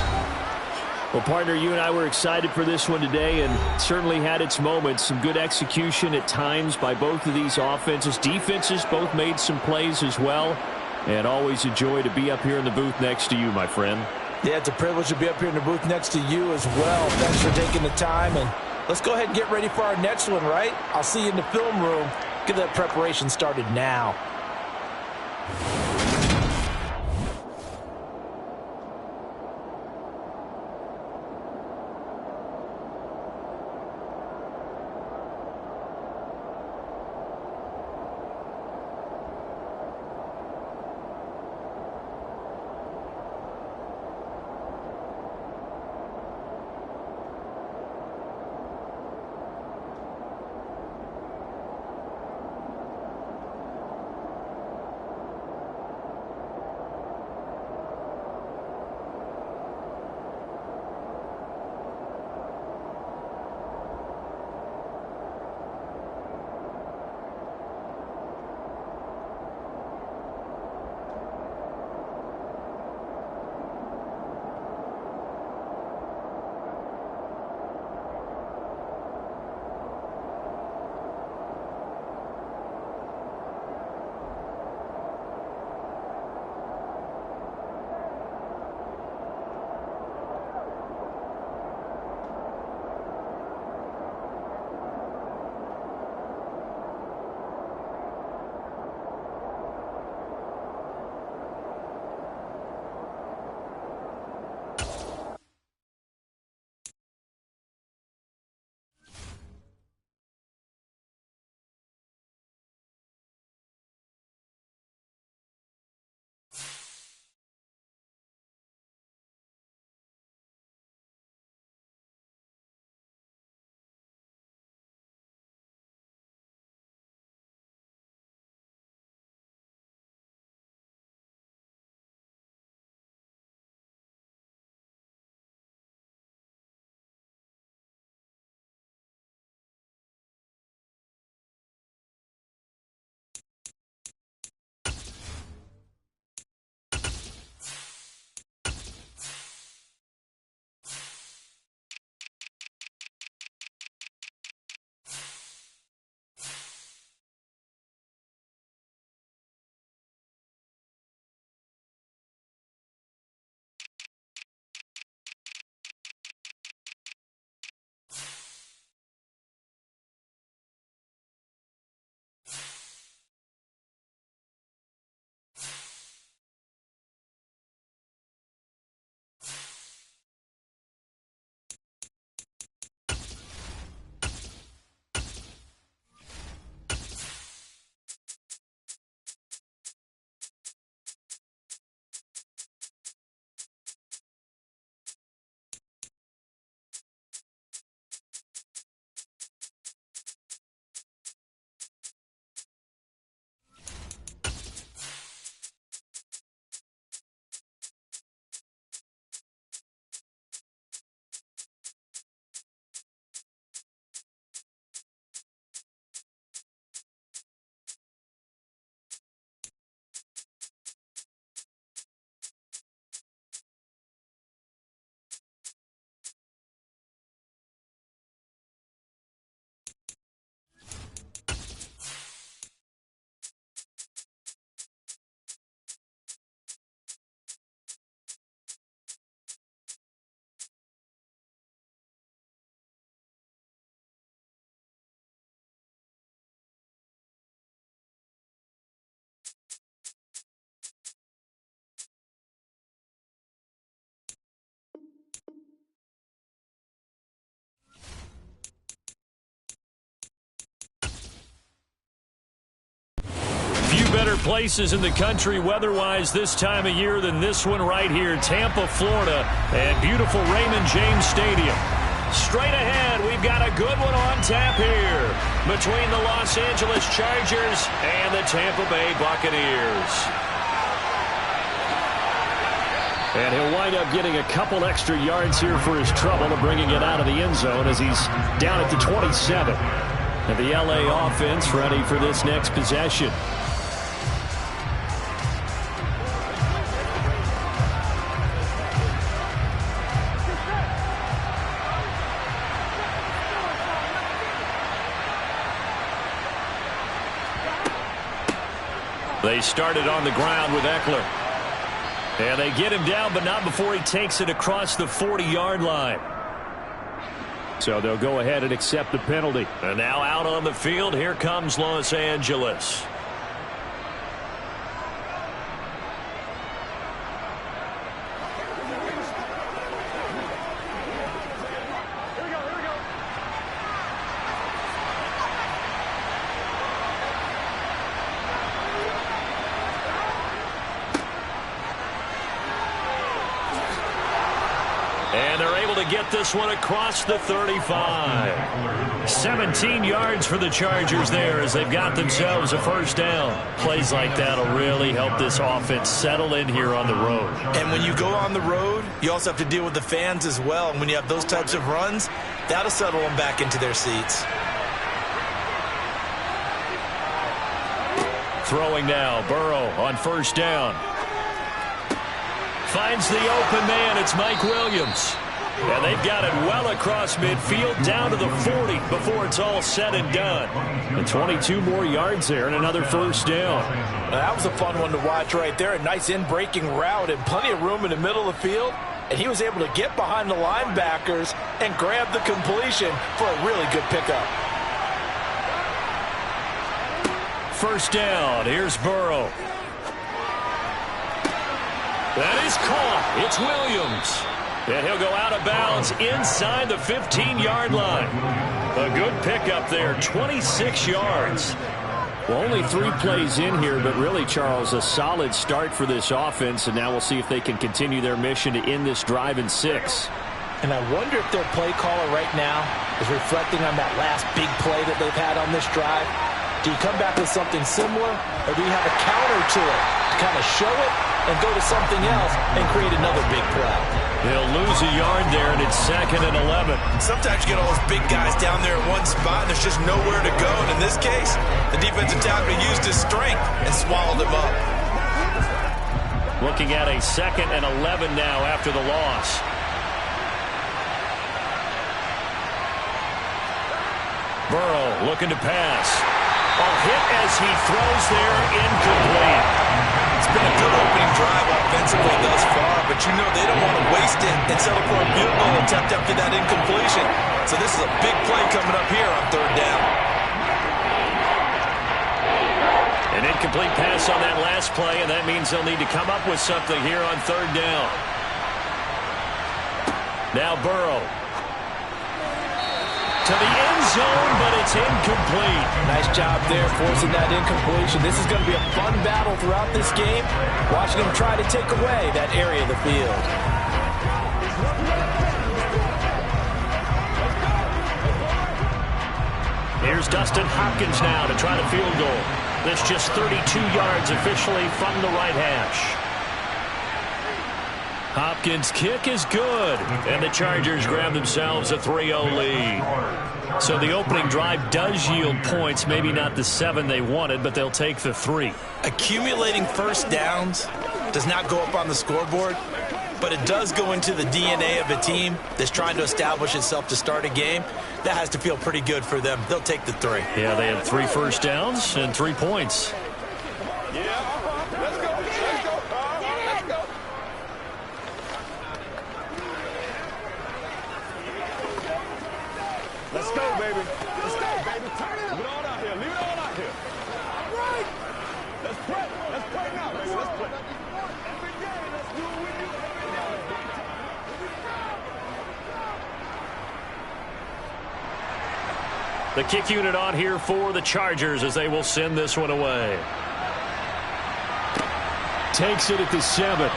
Well, partner, you and I were excited for this one today and certainly had its moments. Some good execution at times by both of these offenses. Defenses both made some plays as well. And always a joy to be up here in the booth next to you, my friend. Yeah, it's a privilege to be up here in the booth next to you as well. Thanks for taking the time. And let's go ahead and get ready for our next one, right? I'll see you in the film room. Get that preparation started now. places in the country weather-wise this time of year than this one right here, Tampa, Florida, at beautiful Raymond James Stadium. Straight ahead, we've got a good one on tap here between the Los Angeles Chargers and the Tampa Bay Buccaneers. And he'll wind up getting a couple extra yards here for his trouble and bringing it out of the end zone as he's down at the 27. And the LA offense ready for this next possession. They started on the ground with Eckler. And they get him down, but not before he takes it across the 40-yard line. So they'll go ahead and accept the penalty. And now out on the field, here comes Los Angeles. And they're able to get this one across the 35. 17 yards for the Chargers there as they've got themselves a first down. Plays like that will really help this offense settle in here on the road. And when you go on the road, you also have to deal with the fans as well. And when you have those types of runs, that'll settle them back into their seats. Throwing now, Burrow on first down. Finds the open man. It's Mike Williams. And they've got it well across midfield down to the 40 before it's all said and done. And 22 more yards there and another first down. That was a fun one to watch right there. A nice in-breaking route and plenty of room in the middle of the field. And he was able to get behind the linebackers and grab the completion for a really good pickup. First down. Here's Burrow. That is caught. It's Williams. And he'll go out of bounds inside the 15-yard line. A good pickup there, 26 yards. Well, only 3 plays in here, but really, Charles, a solid start for this offense. And now we'll see if they can continue their mission to end this drive in 6. And I wonder if their play caller right now is reflecting on that last big play that they've had on this drive. Do you come back with something similar, or do you have a counter to it to kind of show it and go to something else and create another big play? He'll lose a yard there, and it's 2nd and 11. Sometimes you get all those big guys down there in one spot, and there's just nowhere to go. And in this case, the defensive tackle used his strength and swallowed him up. Looking at a 2nd and 11 now after the loss. Burrow looking to pass. A hit as he throws there, incomplete. It's been a good opening drive offensively thus far, but you know they don't want to waste it and settle for a field goal attempt after that incompletion. So this is a big play coming up here on 3rd down. An incomplete pass on that last play, and that means they'll need to come up with something here on 3rd down. Now Burrow. To the end zone, but it's incomplete. Nice job there forcing that incompletion. This is going to be a fun battle throughout this game, watching him try to take away that area of the field. Here's Dustin Hopkins now to try the field goal. That's just 32 yards officially from the right hash. Hopkins' kick is good, and the Chargers grab themselves a 3-0 lead. So the opening drive does yield points, maybe not the 7 they wanted, but they'll take the 3. Accumulating first downs does not go up on the scoreboard, but it does go into the DNA of a team that's trying to establish itself to start a game. That has to feel pretty good for them. They'll take the 3. Yeah, they had 3 first downs and 3 points. Let's go, baby. Let's go, baby. Turn it up. Leave it all out here. Leave it all out here. All right. Let's pray. Let's pray now, baby. Let's pray. Every day, let's do what we do every day. The kick unit on here for the Chargers as they will send this one away. takes it at the 7.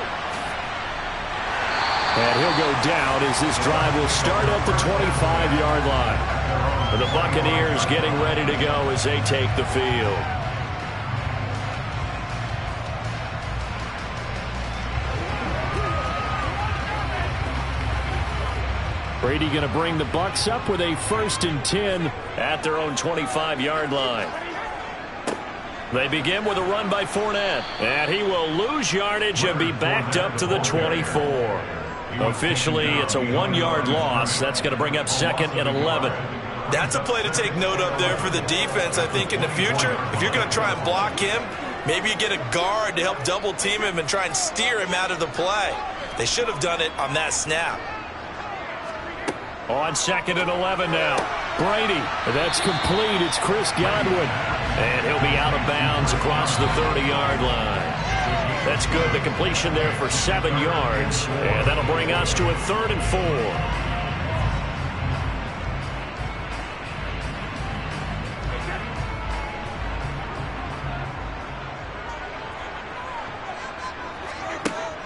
And he'll go down as this drive will start at the 25-yard line. The Buccaneers getting ready to go as they take the field. Brady going to bring the Bucs up with a 1st and 10 at their own 25-yard line. They begin with a run by Fournette, and he will lose yardage and be backed up to the 24. Officially, it's a 1-yard loss. That's going to bring up 2nd and 11. That's a play to take note of there for the defense, I think, in the future. If you're going to try and block him, maybe you get a guard to help double team him and try and steer him out of the play. They should have done it on that snap. On 2nd and 11 now. Brady, that's complete. It's Chris Godwin. And he'll be out of bounds across the 30-yard line. That's good. The completion there for 7 yards. And that'll bring us to a 3rd and 4.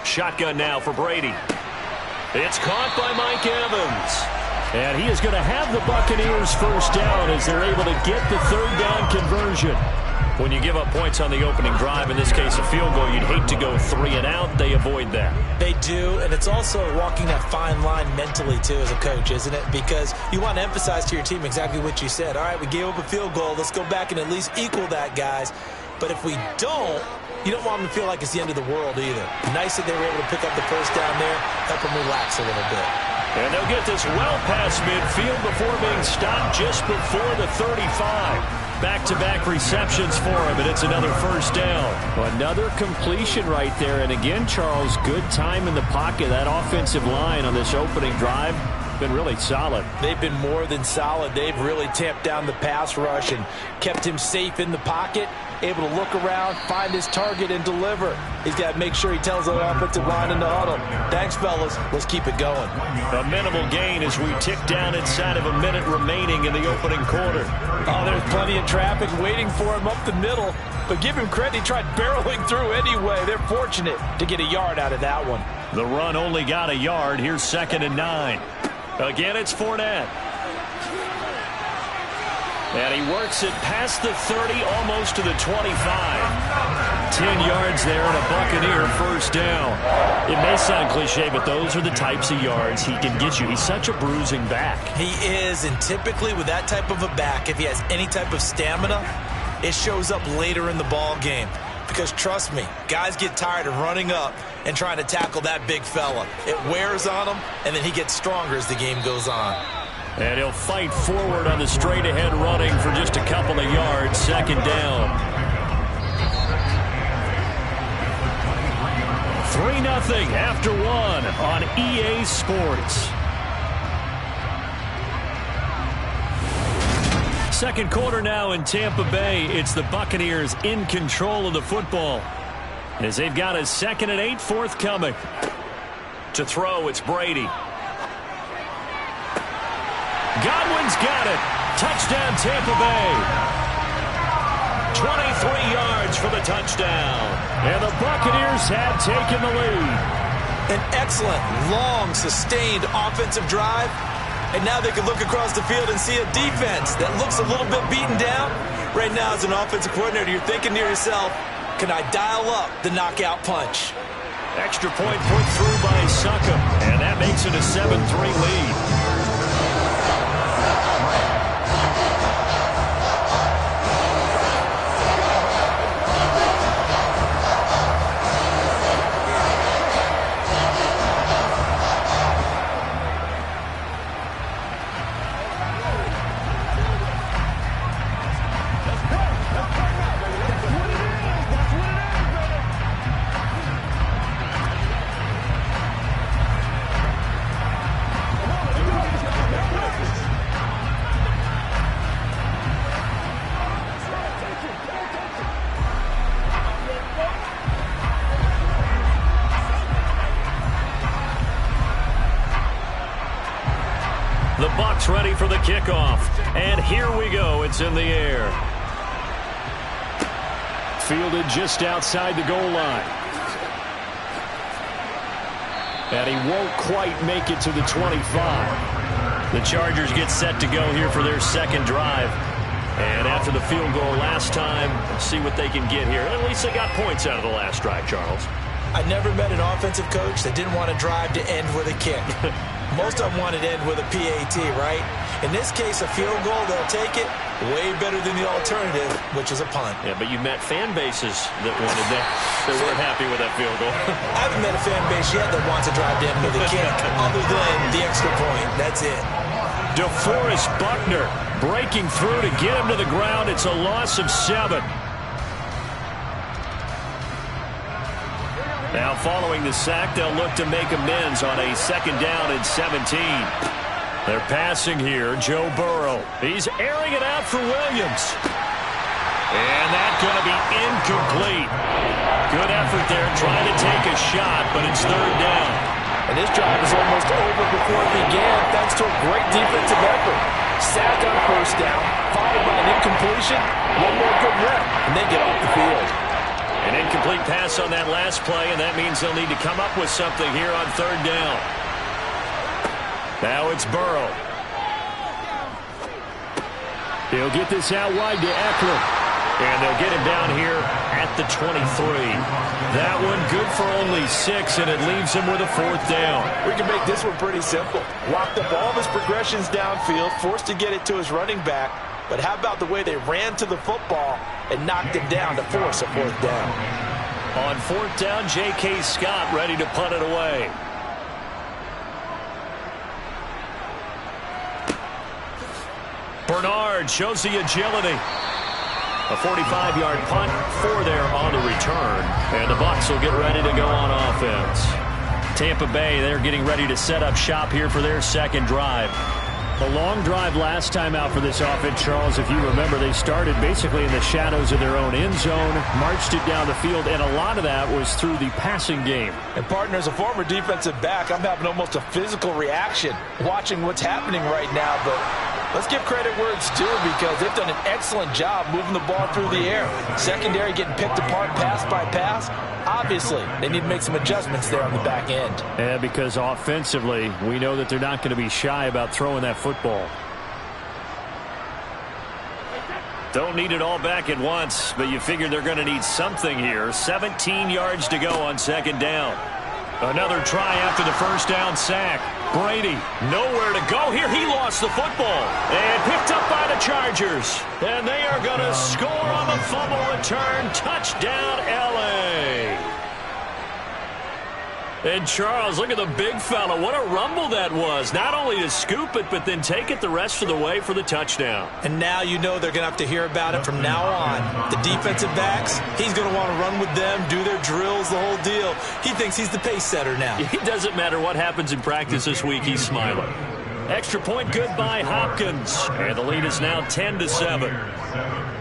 Shotgun now for Brady. It's caught by Mike Evans. And he is going to have the Buccaneers 1st down as they're able to get the 3rd down conversion. When you give up points on the opening drive, in this case a field goal, you'd hate to go 3 and out. They avoid that. They do, and it's also walking that fine line mentally, too, as a coach, isn't it? Because you want to emphasize to your team exactly what you said. All right, we gave up a field goal. Let's go back and at least equal that, guys. But if we don't, you don't want them to feel like it's the end of the world either. Nice that they were able to pick up the 1st down there, help them relax a little bit. And they'll get this well past midfield before being stopped just before the 35. Back-to-back receptions for him, and it's another 1st down. Another completion right there. And again, Charles, good time in the pocket. That offensive line on this opening drive been really solid. They've been more than solid. They've really tamped down the pass rush and kept him safe in the pocket, able to look around, find his target, and deliver. He's got to make sure he tells the offensive line in the huddle, thanks, fellas. Let's keep it going. A minimal gain as we tick down inside of a minute remaining in the opening quarter. Oh, there's plenty of traffic waiting for him up the middle. But give him credit, he tried barreling through anyway. They're fortunate to get a yard out of that one. The run only got a yard. Here's 2nd and 9. Again, it's Fournette. And he works it past the 30, almost to the 25. 10 yards there and a Buccaneer 1st down. It may sound cliche, but those are the types of yards he can get you. He's such a bruising back. He is, and typically with that type of a back, if he has any type of stamina, it shows up later in the ball game. Because trust me, guys get tired of running up and trying to tackle that big fella. It wears on him, and then he gets stronger as the game goes on. And he'll fight forward on the straight-ahead running for just a couple of yards. 2nd down. 3-0 after 1 on EA Sports. 2nd quarter now in Tampa Bay. It's the Buccaneers in control of the football as they've got a 2nd and 8 forthcoming. To throw, it's Brady. Godwin's got it. Touchdown, Tampa Bay. 23 yards for the touchdown. And the Buccaneers have taken the lead. An excellent, long, sustained offensive drive. And now they can look across the field and see a defense that looks a little bit beaten down. Right now, as an offensive coordinator, you're thinking to yourself, can I dial up the knockout punch? Extra point put through by Suckham. And that makes it a 7-3 lead. The Bucs ready for the kickoff. And here we go. It's in the air. Fielded just outside the goal line. And he won't quite make it to the 25. The Chargers get set to go here for their second drive. And after the field goal last time, let's see what they can get here. At least they got points out of the last drive, Charles. I never met an offensive coach that didn't want to drive to end with a kick. Most of them wanted to end with a PAT, right? In this case, a field goal, they'll take it. Way better than the alternative, which is a punt. Yeah, but you met fan bases that wanted that. They weren't happy with that field goal. I haven't met a fan base yet that wants to drive to end with a kick, other than the extra point. That's it. DeForest Buckner breaking through to get him to the ground. It's a loss of 7. Now following the sack, they'll look to make amends on a second down and 17. They're passing here. Joe Burrow. He's airing it out for Williams. And that's going to be incomplete. Good effort there trying to take a shot, but it's third down. And this drive is almost over before it began thanks to a great defensive effort. Sack on first down, followed by an incompletion. One more good rep, and they get off the field. An incomplete pass on that last play, and that means they'll need to come up with something here on third down. Now it's Burrow. He'll get this out wide to Eckler. And they'll get him down here at the 23. That one good for only 6, and it leaves him with a fourth down. We can make this one pretty simple. Locked up all of his progressions downfield, forced to get it to his running back. But how about the way they ran to the football and knocked him down to force a fourth down? On fourth down, J.K. Scott ready to punt it away. Bernard shows the agility. A 45-yard punt, 4 there on the return. And the Bucs will get ready to go on offense. Tampa Bay, they're getting ready to set up shop here for their second drive. A long drive last time out for this offense, Charles. If you remember, they started basically in the shadows of their own end zone, marched it down the field, and a lot of that was through the passing game. And, partner, as a former defensive back, I'm having almost a physical reaction watching what's happening right now. But let's give credit where it's due because they've done an excellent job moving the ball through the air. Secondary getting picked apart pass by pass. Obviously, they need to make some adjustments there on the back end. Yeah, because offensively, we know that they're not going to be shy about throwing that football. Don't need it all back at once, but you figure they're going to need something here. 17 yards to go on second down. Another try after the first down sack. Brady, nowhere to go here. He lost the football and picked up by the Chargers. And they are going to score on the fumble return. Touchdown, L.A. And Charles, look at the big fella. What a rumble that was. Not only to scoop it, but then take it the rest of the way for the touchdown. And now you know they're going to have to hear about it from now on. The defensive backs, he's going to want to run with them, do their drills, the whole deal. He thinks he's the pace setter now. It doesn't matter what happens in practice this week. He's smiling. Extra point good by Hopkins. And the lead is now 10-7.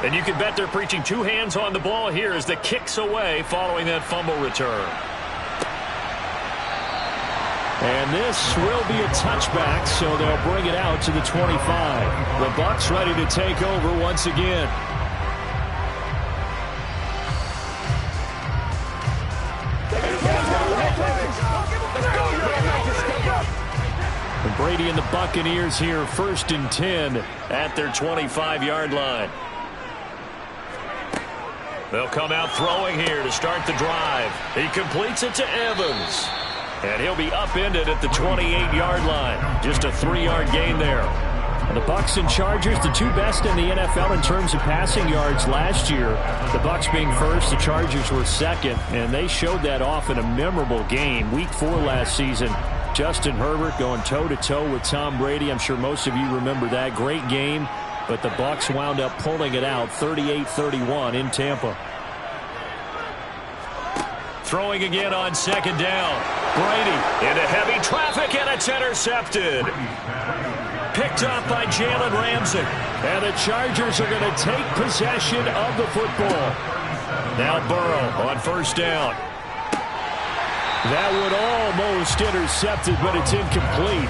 And you can bet they're preaching two hands on the ball here as the kick's away following that fumble return. And this will be a touchback, so they'll bring it out to the 25. The Bucs ready to take over once again. And Brady and the Buccaneers here, 1st and 10 at their 25-yard line. They'll come out throwing here to start the drive. He completes it to Evans. And he'll be upended at the 28-yard line. Just a 3-yard gain there. And the Bucs and Chargers, the two best in the NFL in terms of passing yards last year. The Bucs being first, the Chargers were second. And they showed that off in a memorable game, Week 4 last season. Justin Herbert going toe-to-toe with Tom Brady. I'm sure most of you remember that. Great game, but the Bucs wound up pulling it out 38-31 in Tampa. Throwing again on second down. Brady into heavy traffic, and it's intercepted. Picked up by Jalen Ramsey. And the Chargers are going to take possession of the football. Now Burrow on first down. That would almost intercept it, but it's incomplete.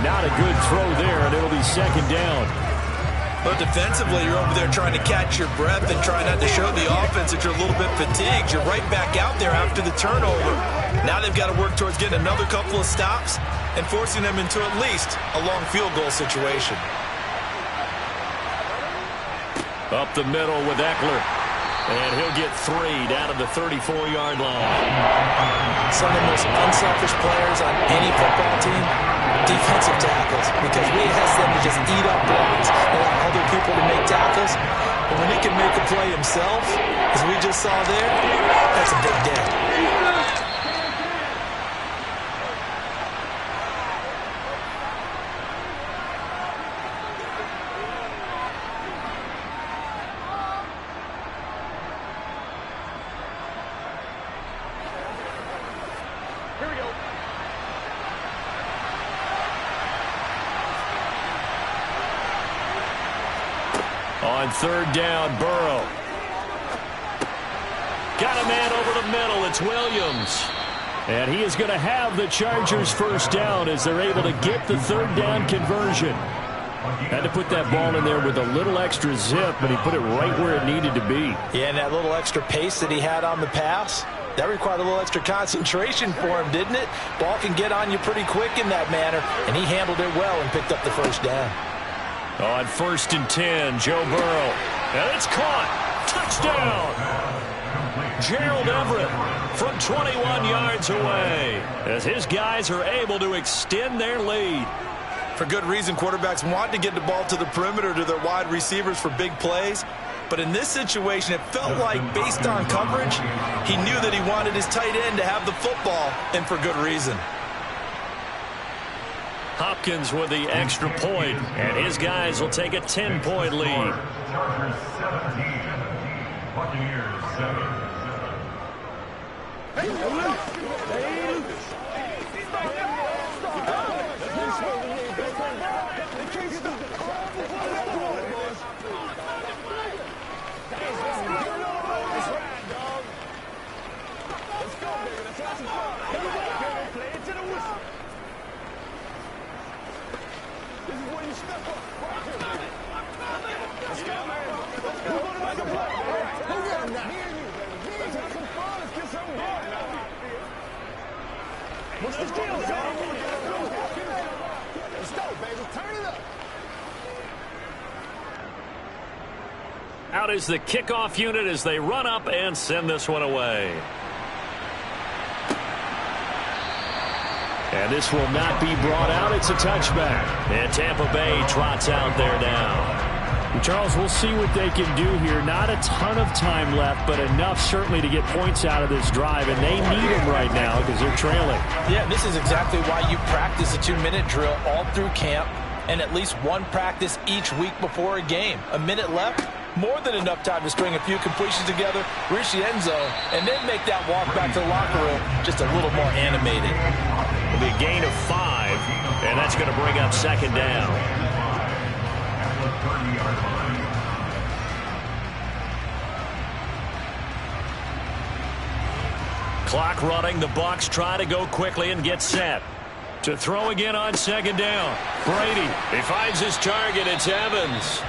Not a good throw there, and it'll be second down. But defensively, you're over there trying to catch your breath and try not to show the offense that you're a little bit fatigued. You're right back out there after the turnover. Now they've got to work towards getting another couple of stops and forcing them into at least a long field goal situation. Up the middle with Eckler. And he'll get 3 down to the 34-yard line. Some of the most unselfish players on any football team, defensive tackles, because we ask them to just eat up blocks and allow other people to make tackles. But when he can make a play himself, as we just saw there, that's a big day. On third down, Burrow. Got a man over the middle. It's Williams. And he is going to have the Chargers first down as they're able to get the third down conversion. Had to put that ball in there with a little extra zip, but he put it right where it needed to be. Yeah, and that little extra pace that he had on the pass, that required a little extra concentration for him, didn't it? Ball can get on you pretty quick in that manner, and he handled it well and picked up the first down. On first and 10, Joe Burrow. And it's caught. Touchdown. Gerald Everett from 21 yards away as his guys are able to extend their lead. For good reason, quarterbacks want to get the ball to the perimeter to their wide receivers for big plays. But in this situation, it felt like, based on coverage, he knew that he wanted his tight end to have the football, and for good reason. Hopkins with the extra point, and his guys will take a 10-point lead. Chargers 17, Buccaneers 7. What's the deal, Let's go, baby. Turn it up. Out is the kickoff unit as they run up and send this one away. And this will not be brought out. It's a touchback. And Tampa Bay trots out there now. Charles, we'll see what they can do here. Not a ton of time left, but enough certainly to get points out of this drive, and they need them right now because they're trailing. Yeah, this is exactly why you practice a 2-minute drill all through camp and at least one practice each week before a game. A minute left, more than enough time to string a few completions together, reach the end zone, and then make that walk back to the locker room just a little more animated. It'll be a gain of 5, and that's going to bring up second down. Clock running. The Bucs try to go quickly and get set. To throw again on second down. Brady. He finds his target. It's Evans.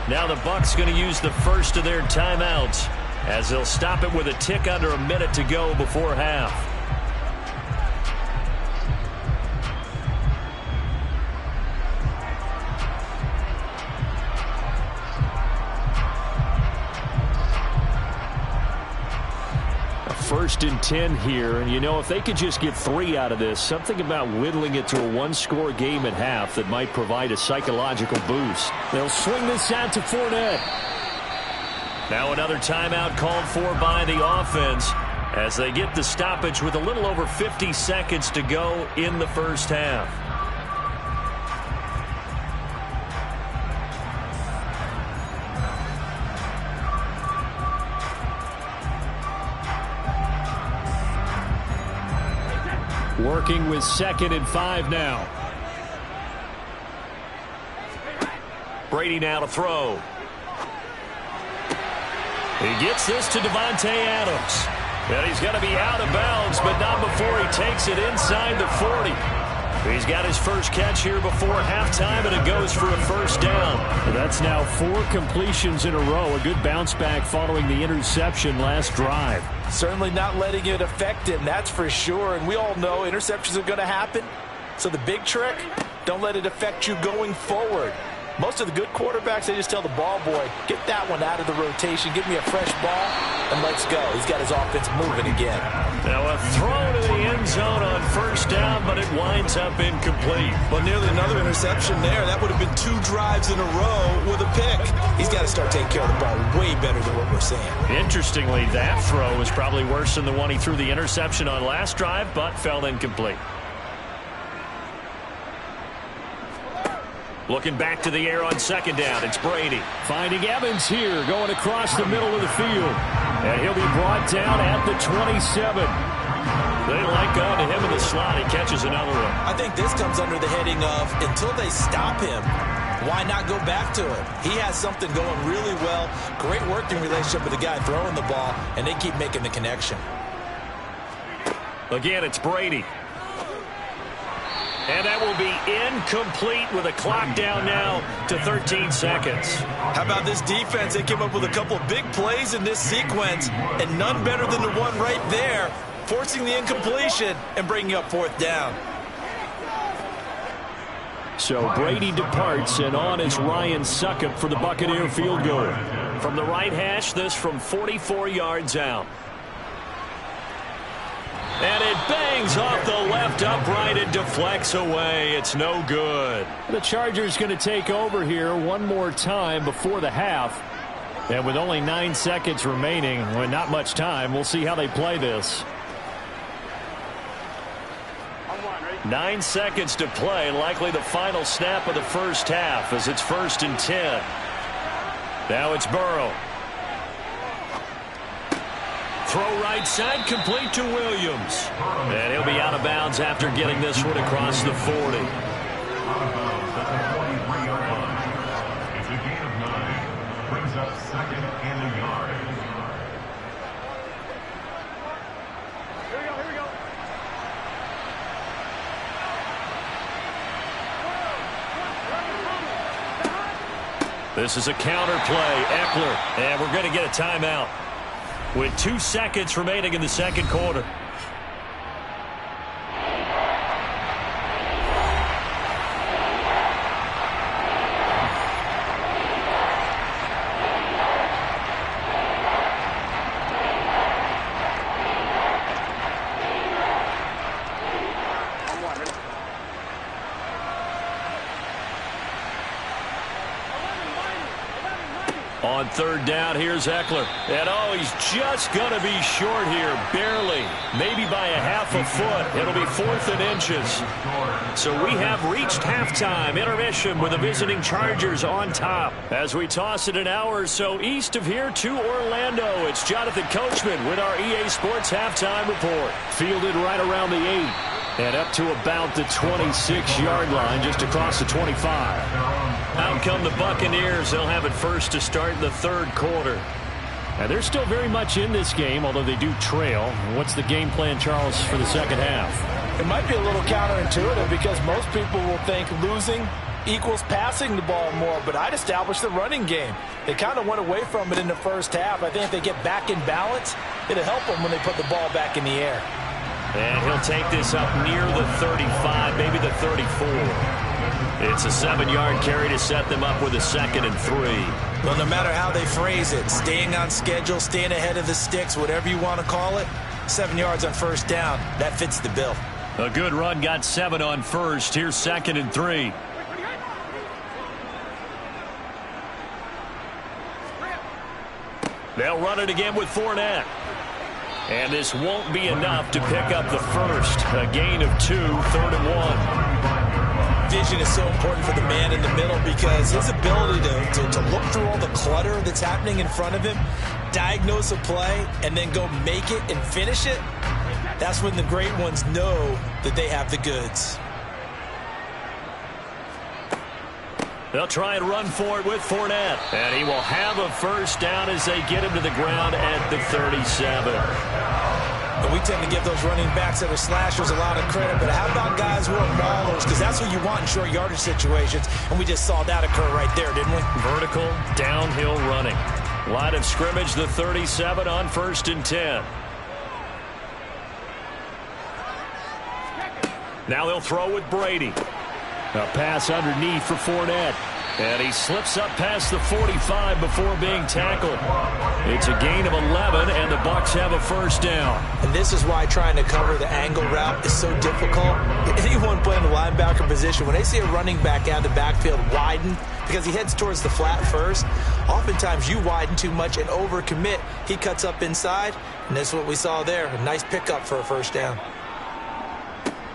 Now the Bucs going to use the first of their timeouts as they'll stop it with a tick under a minute to go before half. First and 10 here, and you know, if they could just get 3 out of this, something about whittling it to a one-score game at half that might provide a psychological boost. They'll swing this out to Fournette. Now another timeout called for by the offense as they get the stoppage with a little over 50 seconds to go in the first half. Working with 2nd and 5 now. Brady now to throw. He gets this to Devontae Adams. And he's going to be out of bounds, but not before he takes it inside the 40. He's got his first catch here before halftime, and it goes for a first down. That's now 4 completions in a row. A good bounce back following the interception last drive. Certainly not letting it affect him, that's for sure. And we all know interceptions are going to happen. So the big trick, don't let it affect you going forward. Most of the good quarterbacks, they just tell the ball boy, get that one out of the rotation, give me a fresh ball, and let's go. He's got his offense moving again. Now a throw to the end zone on first down, but it winds up incomplete. Well, nearly another interception there. That would have been 2 drives in a row with a pick. He's got to start taking care of the ball way better than what we're seeing. Interestingly, that throw was probably worse than the one he threw the interception on last drive, but fell incomplete. Looking back to the air on second down, it's Brady. Finding Evans here, going across the middle of the field. And he'll be brought down at the 27. They like going to him in the slot. He catches another one. I think this comes under the heading of, until they stop him, why not go back to him? He has something going really well. Great working relationship with the guy throwing the ball, and they keep making the connection. Again, it's Brady. And that will be incomplete with a clock down now to 13 seconds. How about this defense? They came up with a couple of big plays in this sequence, and none better than the one right there, forcing the incompletion and bringing up 4th down. So Brady departs, and on is Ryan Succop for the Buccaneer field goal. From the right hash, this from 44 yards out. And it bangs off the left upright and deflects away. It's no good. The Chargers going to take over here one more time before the half. And with only 9 seconds remaining, well, not much time, we'll see how they play this. 9 seconds to play, likely the final snap of the first half as it's 1st and 10. Now it's Burrow. Throw right side, complete to Williams. And he'll be out of bounds after getting this one across the 40. It's a gain of 9. Brings up 2nd and a yard. Here we go. This is a counter play. Eckler. And we're going to get a timeout with 2 seconds remaining in the second quarter. On 3rd down, here's Eckler. And, oh, he's just going to be short here, barely. Maybe by a half a foot. It'll be 4th and inches. So we have reached halftime. Intermission with the visiting Chargers on top. As we toss it an hour or so east of here to Orlando, it's Jonathan Coachman with our EA Sports Halftime Report. Fielded right around the 8. And up to about the 26-yard line, just across the 25. Out come the Buccaneers. They'll have it first to start the 3rd quarter. Now, they're still very much in this game, although they do trail. What's the game plan, Charles, for the second half? It might be a little counterintuitive because most people will think losing equals passing the ball more, but I'd establish the running game. They kind of went away from it in the first half. I think if they get back in balance, it'll help them when they put the ball back in the air. And he'll take this up near the 35, maybe the 34. It's a 7-yard carry to set them up with a 2nd and 3. Well, no matter how they phrase it, staying on schedule, staying ahead of the sticks, whatever you want to call it, 7 yards on first down, that fits the bill. A good run got 7 on first. Here's 2nd and 3. They'll run it again with Fournette. And this won't be enough to pick up the first. A gain of 2, 3rd and 1. Vision is so important for the man in the middle because his ability to look through all the clutter that's happening in front of him, diagnose a play, and then go make it and finish it, that's when the great ones know that they have the goods. They'll try and run for it with Fournette. And he will have a first down as they get him to the ground at the 37. And we tend to give those running backs that are slashers a lot of credit, but how about guys who are maulers? Because that's what you want in short yardage situations, and we just saw that occur right there, didn't we? Vertical, downhill running. Line of scrimmage, the 37 on 1st and 10. Now they'll throw with Brady. A pass underneath for Fournette. And he slips up past the 45 before being tackled. It's a gain of 11, and the Bucs have a first down. And this is why trying to cover the angle route is so difficult. Anyone playing the linebacker position, when they see a running back out of the backfield widen, because he heads towards the flat first, oftentimes you widen too much and overcommit. He cuts up inside, and that's what we saw there. A nice pickup for a first down.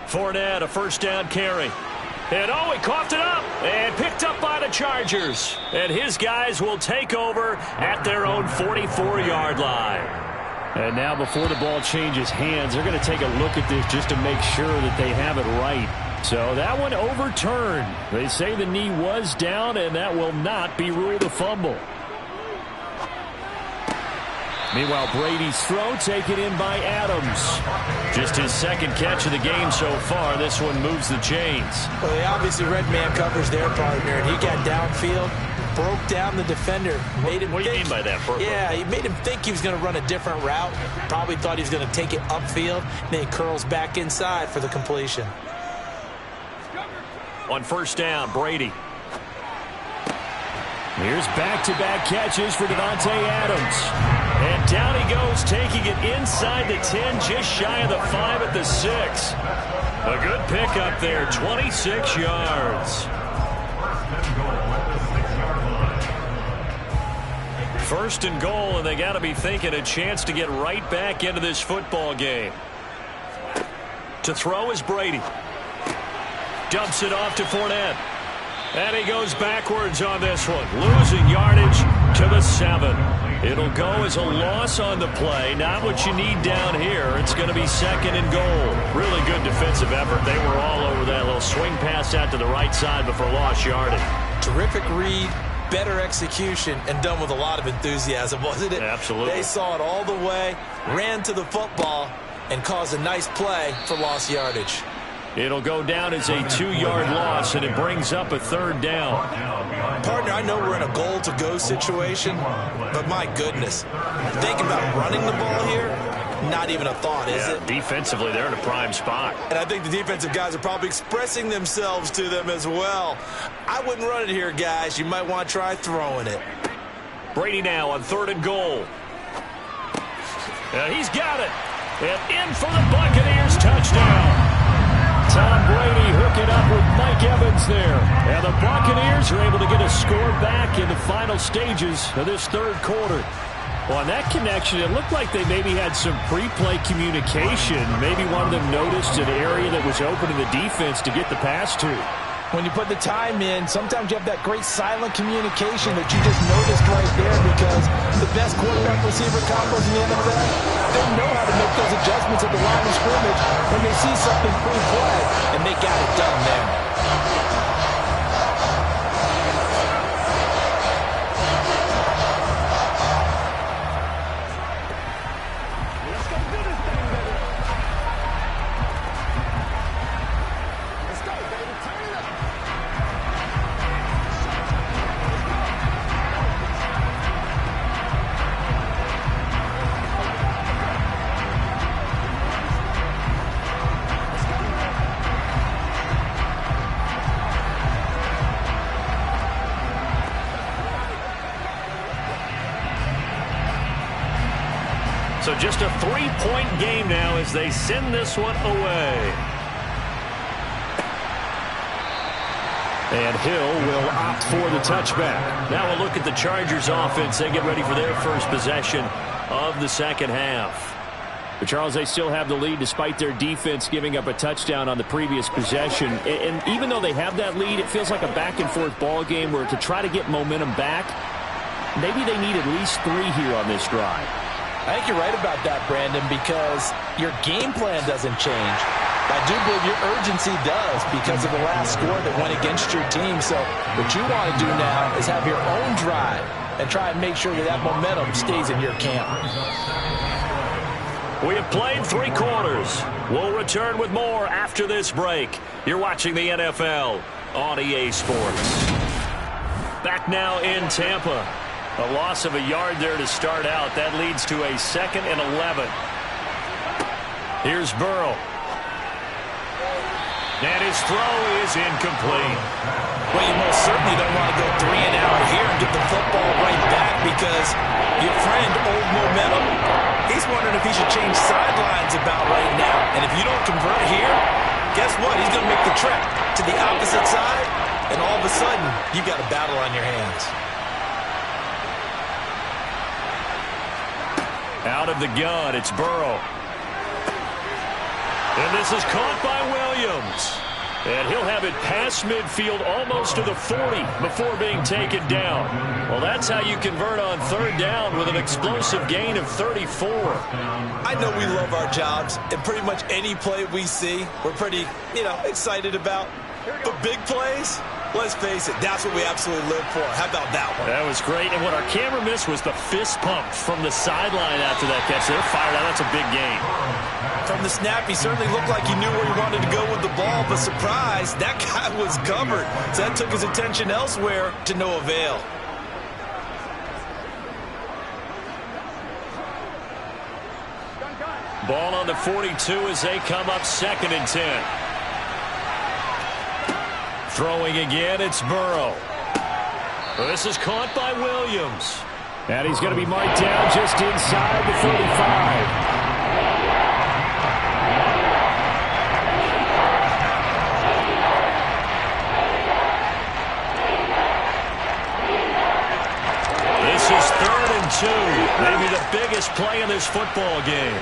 Fournette, a first down carry. And oh, he coughed it up and picked up by the Chargers. And his guys will take over at their own 44-yard line. And now before the ball changes hands, they're going to take a look at this just to make sure that they have it right. So that one overturned. They say the knee was down, and that will not be ruled a fumble. Meanwhile, Brady's throw taken in by Adams. Just his second catch of the game so far. This one moves the chains. Well, they obviously read man coverage their partner, and he got downfield, broke down the defender. Made him what do you mean by that? Yeah, he made him think he was going to run a different route. Probably thought he was going to take it upfield. Then he curls back inside for the completion. On first down, Brady. Here's back-to-back catches for Davante Adams. And down he goes, taking it inside the 10, just shy of the 5 at the 6. A good pickup there, 26 yards. First and goal, and they got to be thinking a chance to get right back into this football game. To throw is Brady. Dumps it off to Fournette. And he goes backwards on this one, losing yardage to the 7. It'll go as a loss on the play. Not what you need down here. It's going to be 2nd and goal. Really good defensive effort. They were all over that little swing pass out to the right side before lost yardage. Terrific read, better execution, and done with a lot of enthusiasm, wasn't it? Absolutely. They saw it all the way, ran to the football, and caused a nice play for lost yardage. It'll go down as a 2-yard loss, and it brings up a 3rd down. Partner, I know we're in a goal-to-go situation, but my goodness, think about running the ball here, not even a thought, is it? Defensively, they're in a prime spot. And I think the defensive guys are probably expressing themselves to them as well. I wouldn't run it here, guys. You might want to try throwing it. Brady now on 3rd and goal. And he's got it. And in for the Buccaneers touchdown. Tom Brady hooking up with Mike Evans there. And the Buccaneers are able to get a score back in the final stages of this 3rd quarter. Well, on that connection, it looked like they maybe had some pre-play communication. Maybe one of them noticed an area that was open in the defense to get the pass to. When you put the time in, sometimes you have that great silent communication that you just noticed right there, because the best quarterback-receiver combos in the NFL, they know how to make those adjustments at the line of scrimmage when they see something pre-play, and they got it done there. So just a 3-point game now as they send this one away. And Hill will opt for the touchback. Now we'll look at the Chargers offense. They get ready for their first possession of the second half. But Charles, they still have the lead despite their defense giving up a touchdown on the previous possession. And even though they have that lead, it feels like a back-and-forth ball game where to try to get momentum back, maybe they need at least 3 here on this drive. I think you're right about that, Brandon, because your game plan doesn't change. I do believe your urgency does because of the last score that went against your team. So what you want to do now is have your own drive and try and make sure that that momentum stays in your camp. We have played 3 quarters. We'll return with more after this break. You're watching the NFL on EA Sports. Back now in Tampa. A loss of a yard there to start out. That leads to a 2nd and 11. Here's Burrow. And his throw is incomplete. Well, you most certainly don't want to go 3 and out here and get the football right back because your friend, old momentum, he's wondering if he should change sidelines about right now. And if you don't convert here, guess what? He's going to make the trek to the opposite side, and all of a sudden, you got a battle on your hands. Out of the gun, it's Burrow. And this is caught by Williams. And he'll have it past midfield almost to the 40 before being taken down. Well, that's how you convert on 3rd down with an explosive gain of 34. I know we love our jobs, and pretty much any play we see, we're pretty, excited about. But big plays, let's face it, that's what we absolutely live for. How about that one? That was great. And what our camera missed was the fist pump from the sideline after that catch. They're fired out. That's a big gain. From the snap, he certainly looked like he knew where he wanted to go with the ball, but surprise, that guy was covered. So that took his attention elsewhere to no avail. Ball on the 42 as they come up 2nd and 10. Throwing again, it's Burrow. This is caught by Williams. And he's going to be marked down just inside the 35. This is 3rd and 2. Maybe the biggest play in this football game.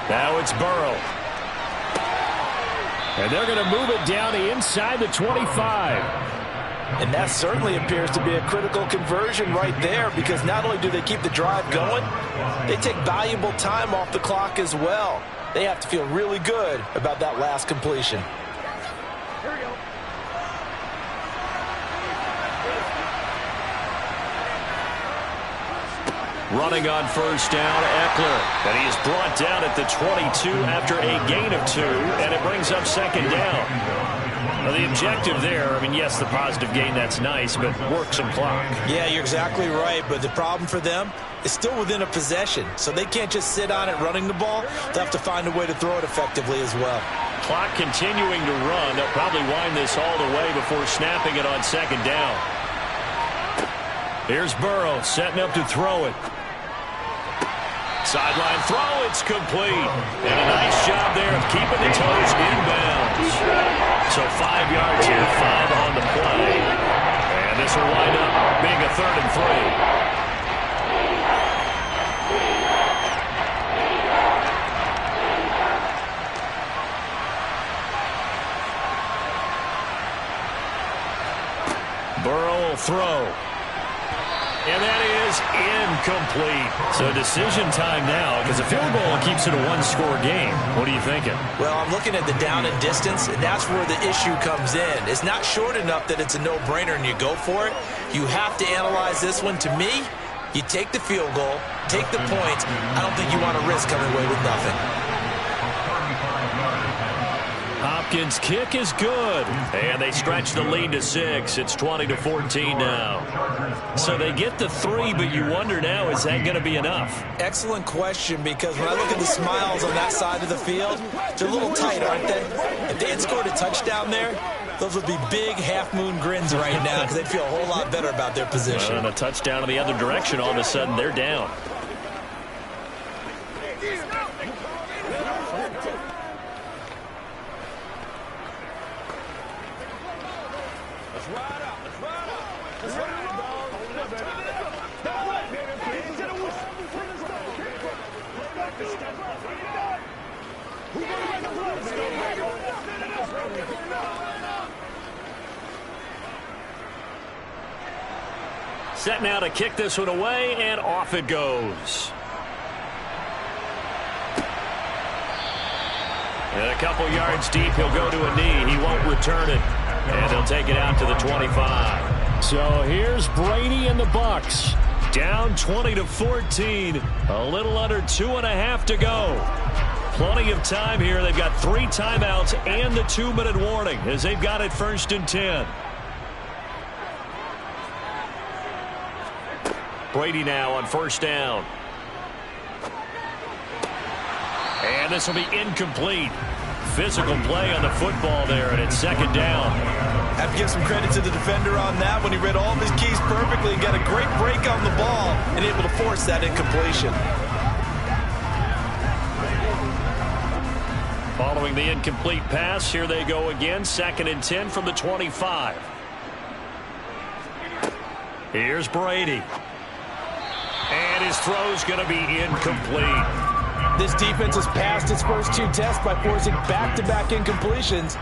Now it's Burrow. And they're going to move it down to inside the 25. And that certainly appears to be a critical conversion right there because not only do they keep the drive going, they take valuable time off the clock as well. They have to feel really good about that last completion. Here we go. Running on 1st down, Eckler. And he is brought down at the 22 after a gain of 2, and it brings up 2nd down. Well, the objective there, yes, the positive gain, that's nice, but work some clock. Yeah, you're exactly right, but the problem for them is still within a possession, so they can't just sit on it running the ball. They'll have to find a way to throw it effectively as well. Clock continuing to run. They'll probably wind this all the way before snapping it on 2nd down. Here's Burrow setting up to throw it. Sideline throw, it's complete. And a nice job there of keeping the toes inbounds. So 5 yards here, 5 on the play. And this will wind up being a 3rd and 3. Burrow will throw. And that is incomplete. So decision time now because a field goal keeps it a 1-score game. What are you thinking? Well, I'm looking at the down and distance, and that's where the issue comes in. It's not short enough that it's a no-brainer and you go for it. You have to analyze this one. To me, you take the field goal, take the points. I don't think you want to risk coming away with nothing. Hopkins' kick is good. And they stretch the lead to 6. It's 20-14 now. So they get the 3, but you wonder now, is that going to be enough? Excellent question, because when I look at the smiles on that side of the field, they're a little tight, aren't they? If they had scored a touchdown there, those would be big half-moon grins right now because they'd feel a whole lot better about their position. And a touchdown in the other direction, all of a sudden they're down. Let's ride out. Let's ride out. Let's ride out, dog. Let's ride out. Set now to kick this one away, and off it goes. And a couple yards deep, he'll go to a knee. He won't return it, and they'll take it out to the 25. So here's Brady and the Bucs. Down 20-14. A little under 2.5 to go. Plenty of time here. They've got 3 timeouts and the 2-minute warning as they've got it 1st and 10. Brady now on 1st down. And this will be incomplete. Physical play on the football there, and it's 2nd down. Have to give some credit to the defender on that when he read all of his keys perfectly and got a great break on the ball and able to force that incompletion. Following the incomplete pass, here they go again. 2nd and 10 from the 25. Here's Brady. And his throw's going to be incomplete. This defense has passed its first 2 tests by forcing back-to-back incompletions.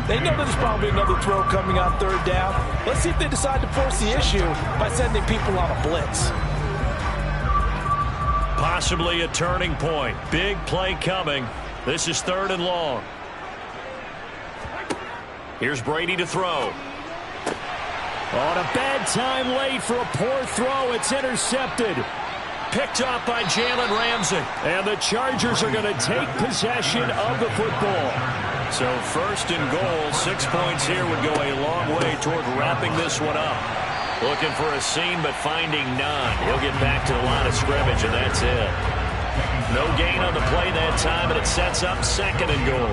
They know there's probably another throw coming on 3rd down. Let's see if they decide to force the issue by sending people on a blitz. Possibly a turning point. Big play coming. This is 3rd and long. Here's Brady to throw. On a bad time late for a poor throw. It's intercepted. Picked up by Jalen Ramsey. And the Chargers are going to take possession of the football. So 1st and goal. 6 points here would go a long way toward wrapping this one up. Looking for a seam, but finding none. He'll get back to the line of scrimmage, and that's it. No gain on the play that time, and it sets up 2nd and goal.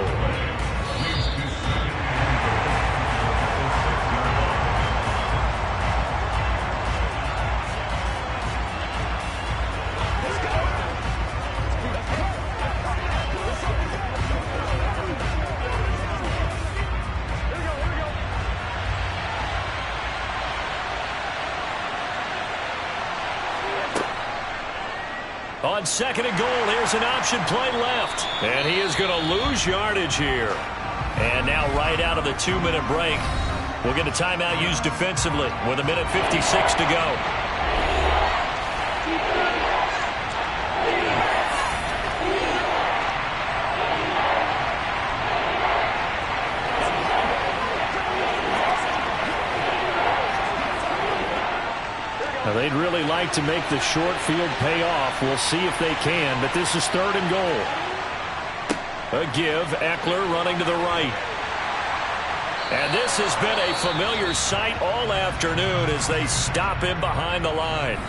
On 2nd and goal, here's an option play left. And he is going to lose yardage here. And now right out of the 2-minute break, we'll get a timeout used defensively with 1:56 to go. Now, they'd really like to make the short field pay off. We'll see if they can, but this is 3rd and goal. A give, Eckler running to the right. And this has been a familiar sight all afternoon as they stop him behind the line.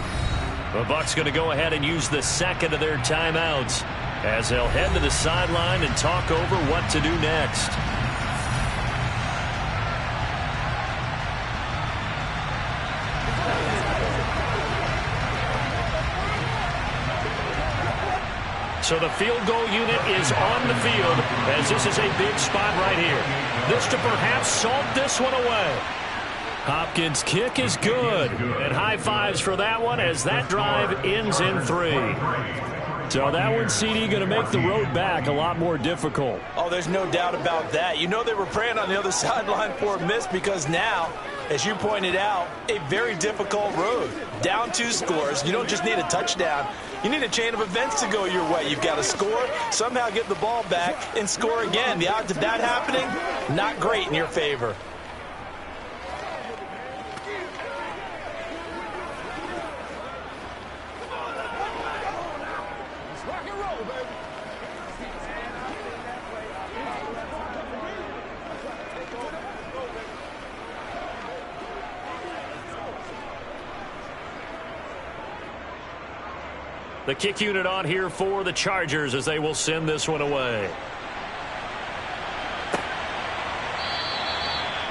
The Bucs going to go ahead and use the 2nd of their timeouts as they'll head to the sideline and talk over what to do next. So the field goal unit is on the field as this is a big spot right here. This to perhaps salt this one away. Hopkins' kick is good. And high fives for that one as that drive ends in 3. So that one, CD, going to make the road back a lot more difficult. Oh, there's no doubt about that. You know they were praying on the other sideline for a miss because now, as you pointed out, a very difficult road. Down 2 scores. You don't just need a touchdown. You need a chain of events to go your way. You've got to score, somehow get the ball back, and score again. The odds of that happening, not great in your favor. The kick unit on here for the Chargers as they will send this one away.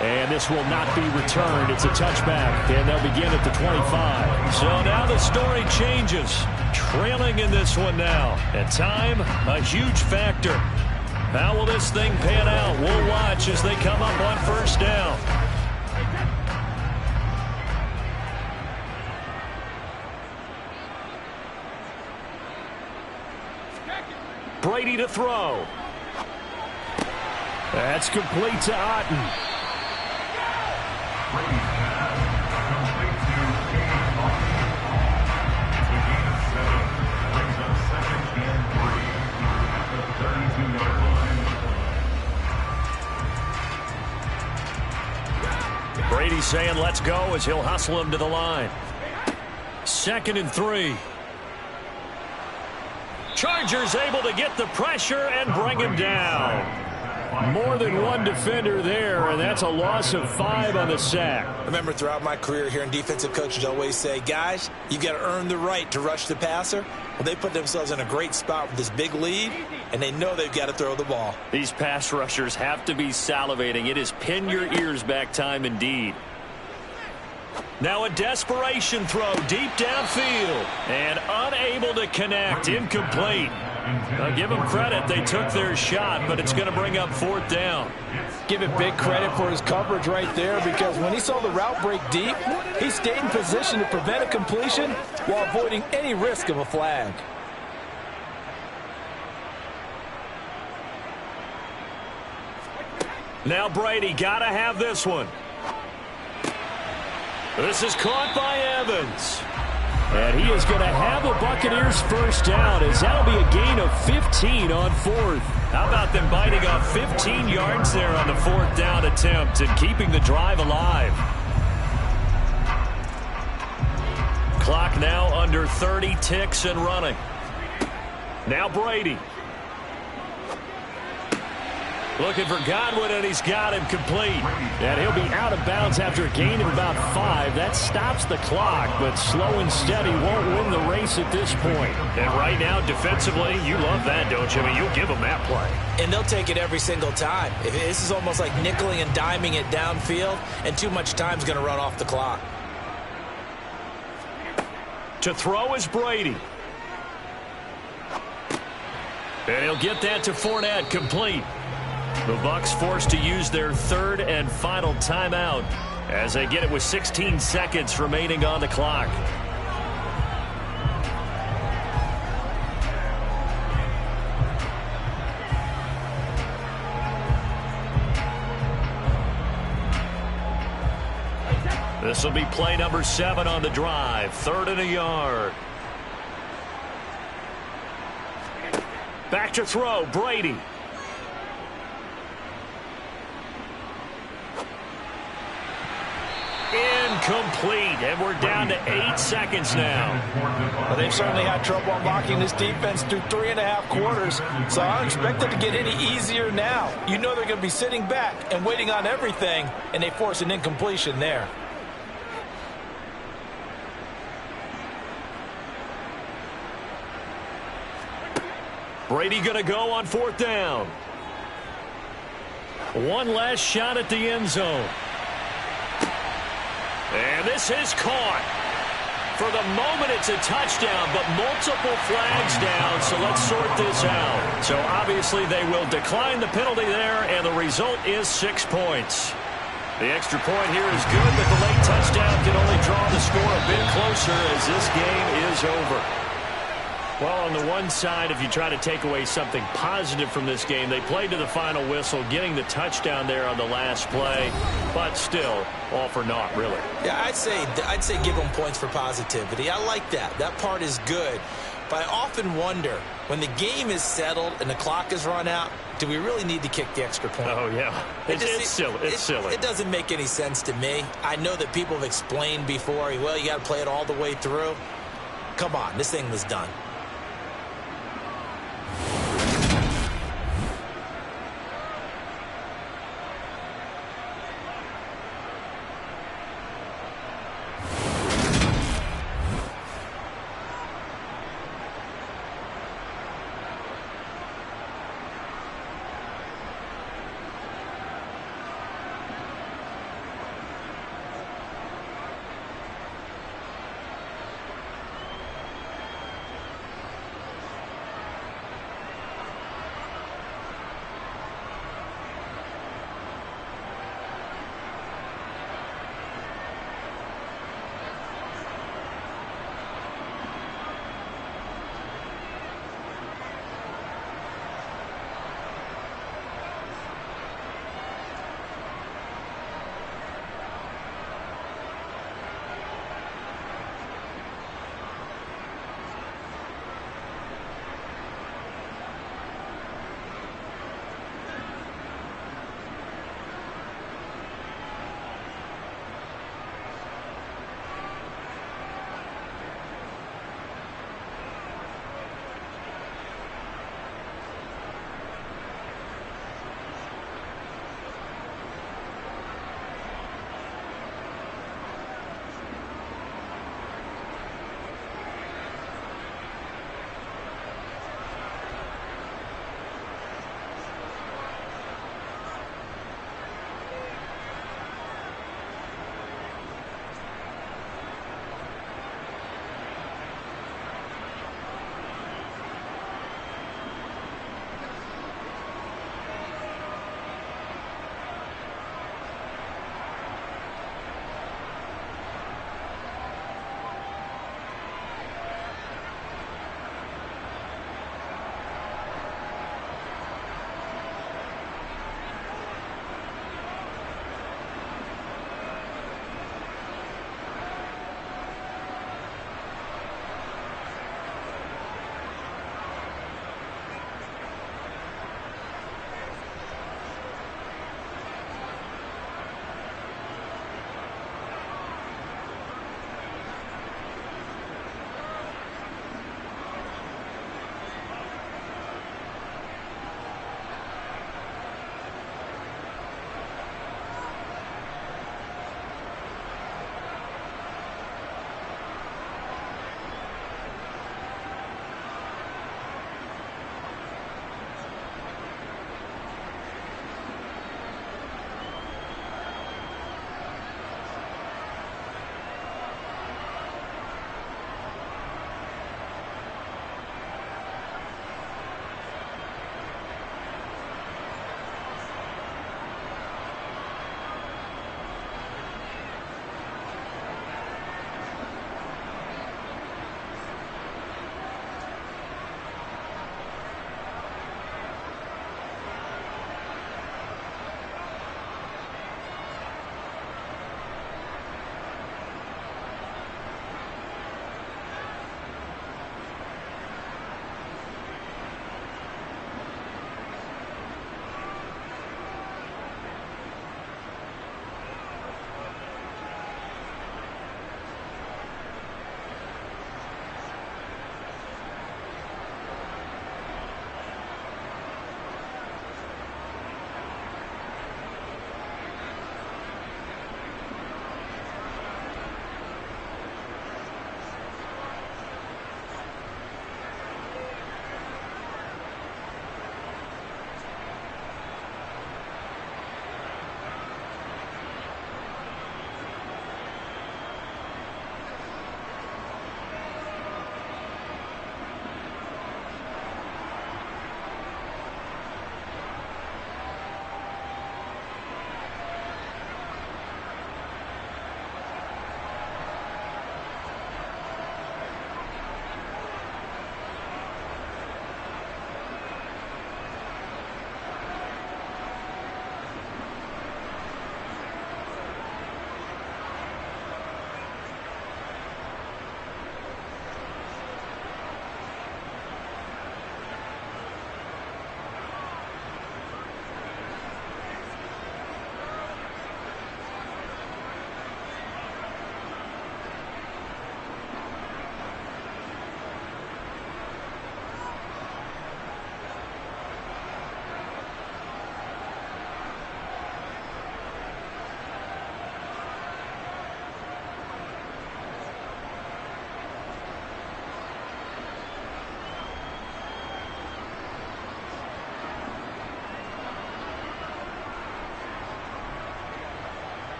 And this will not be returned. It's a touchback, and they'll begin at the 25. So now the story changes. Trailing in this one now. And time, a huge factor. How will this thing pan out? We'll watch as they come up on 1st down. Brady to throw. That's complete to Otten. Brady saying let's go as he'll hustle him to the line. 2nd and 3. Chargers able to get the pressure and bring him down. More than one defender there, and that's a loss of 5 on the sack. Remember, throughout my career here in defensive coaches always say, guys, you've got to earn the right to rush the passer. Well, they put themselves in a great spot with this big lead, and they know they've got to throw the ball. These pass rushers have to be salivating. It is pin your ears back time indeed. Now a desperation throw deep downfield and unable to connect. Incomplete. I'll give them credit. They took their shot, but it's going to bring up 4th down. Give it big credit for his coverage right there, because when he saw the route break deep, he stayed in position to prevent a completion while avoiding any risk of a flag. Now Brady got to have this one. This is caught by Evans. And he is going to have a Buccaneers first down, as that'll be a gain of 15 on 4th. How about them biting off 15 yards there on the 4th down attempt and keeping the drive alive? Clock now under 30 ticks and running. Now Brady. Looking for Godwin, and he's got him complete. And he'll be out of bounds after a gain of about 5. That stops the clock, but slow and steady won't win the race at this point. And right now, defensively, you love that, don't you? I mean, you'll give them that play. And they'll take it every single time. This is almost like nickeling and diming it downfield, and too much time's going to run off the clock. To throw is Brady. And he'll get that to Fournette, complete. The Bucs forced to use their 3rd and final timeout as they get it with 16 seconds remaining on the clock. This will be play number 7 on the drive. 3rd and a yard. Back to throw, Brady. Incomplete, and we're down to 8 seconds now. Well, they've certainly had trouble unlocking this defense through 3.5 quarters, so I don't expect it to get any easier now. You know they're going to be sitting back and waiting on everything, and they force an incompletion there. Brady going to go on 4th down. One last shot at the end zone. And this is caught. For the moment, it's a touchdown, but multiple flags down, so let's sort this out. So obviously they will decline the penalty there, and the result is 6 points. The extra point here is good, but the late touchdown can only draw the score a bit closer as this game is over. Well, on the one side, if you try to take away something positive from this game, they played to the final whistle, getting the touchdown there on the last play, but still, all for naught, really. Yeah, I'd say give them points for positivity. I like that. That part is good. But I often wonder, when the game is settled and the clock is run out, do we really need to kick the extra point? Oh, yeah. It's silly. It's silly. It doesn't make any sense to me. I know that people have explained before, well, you got to play it all the way through. Come on, this thing was done.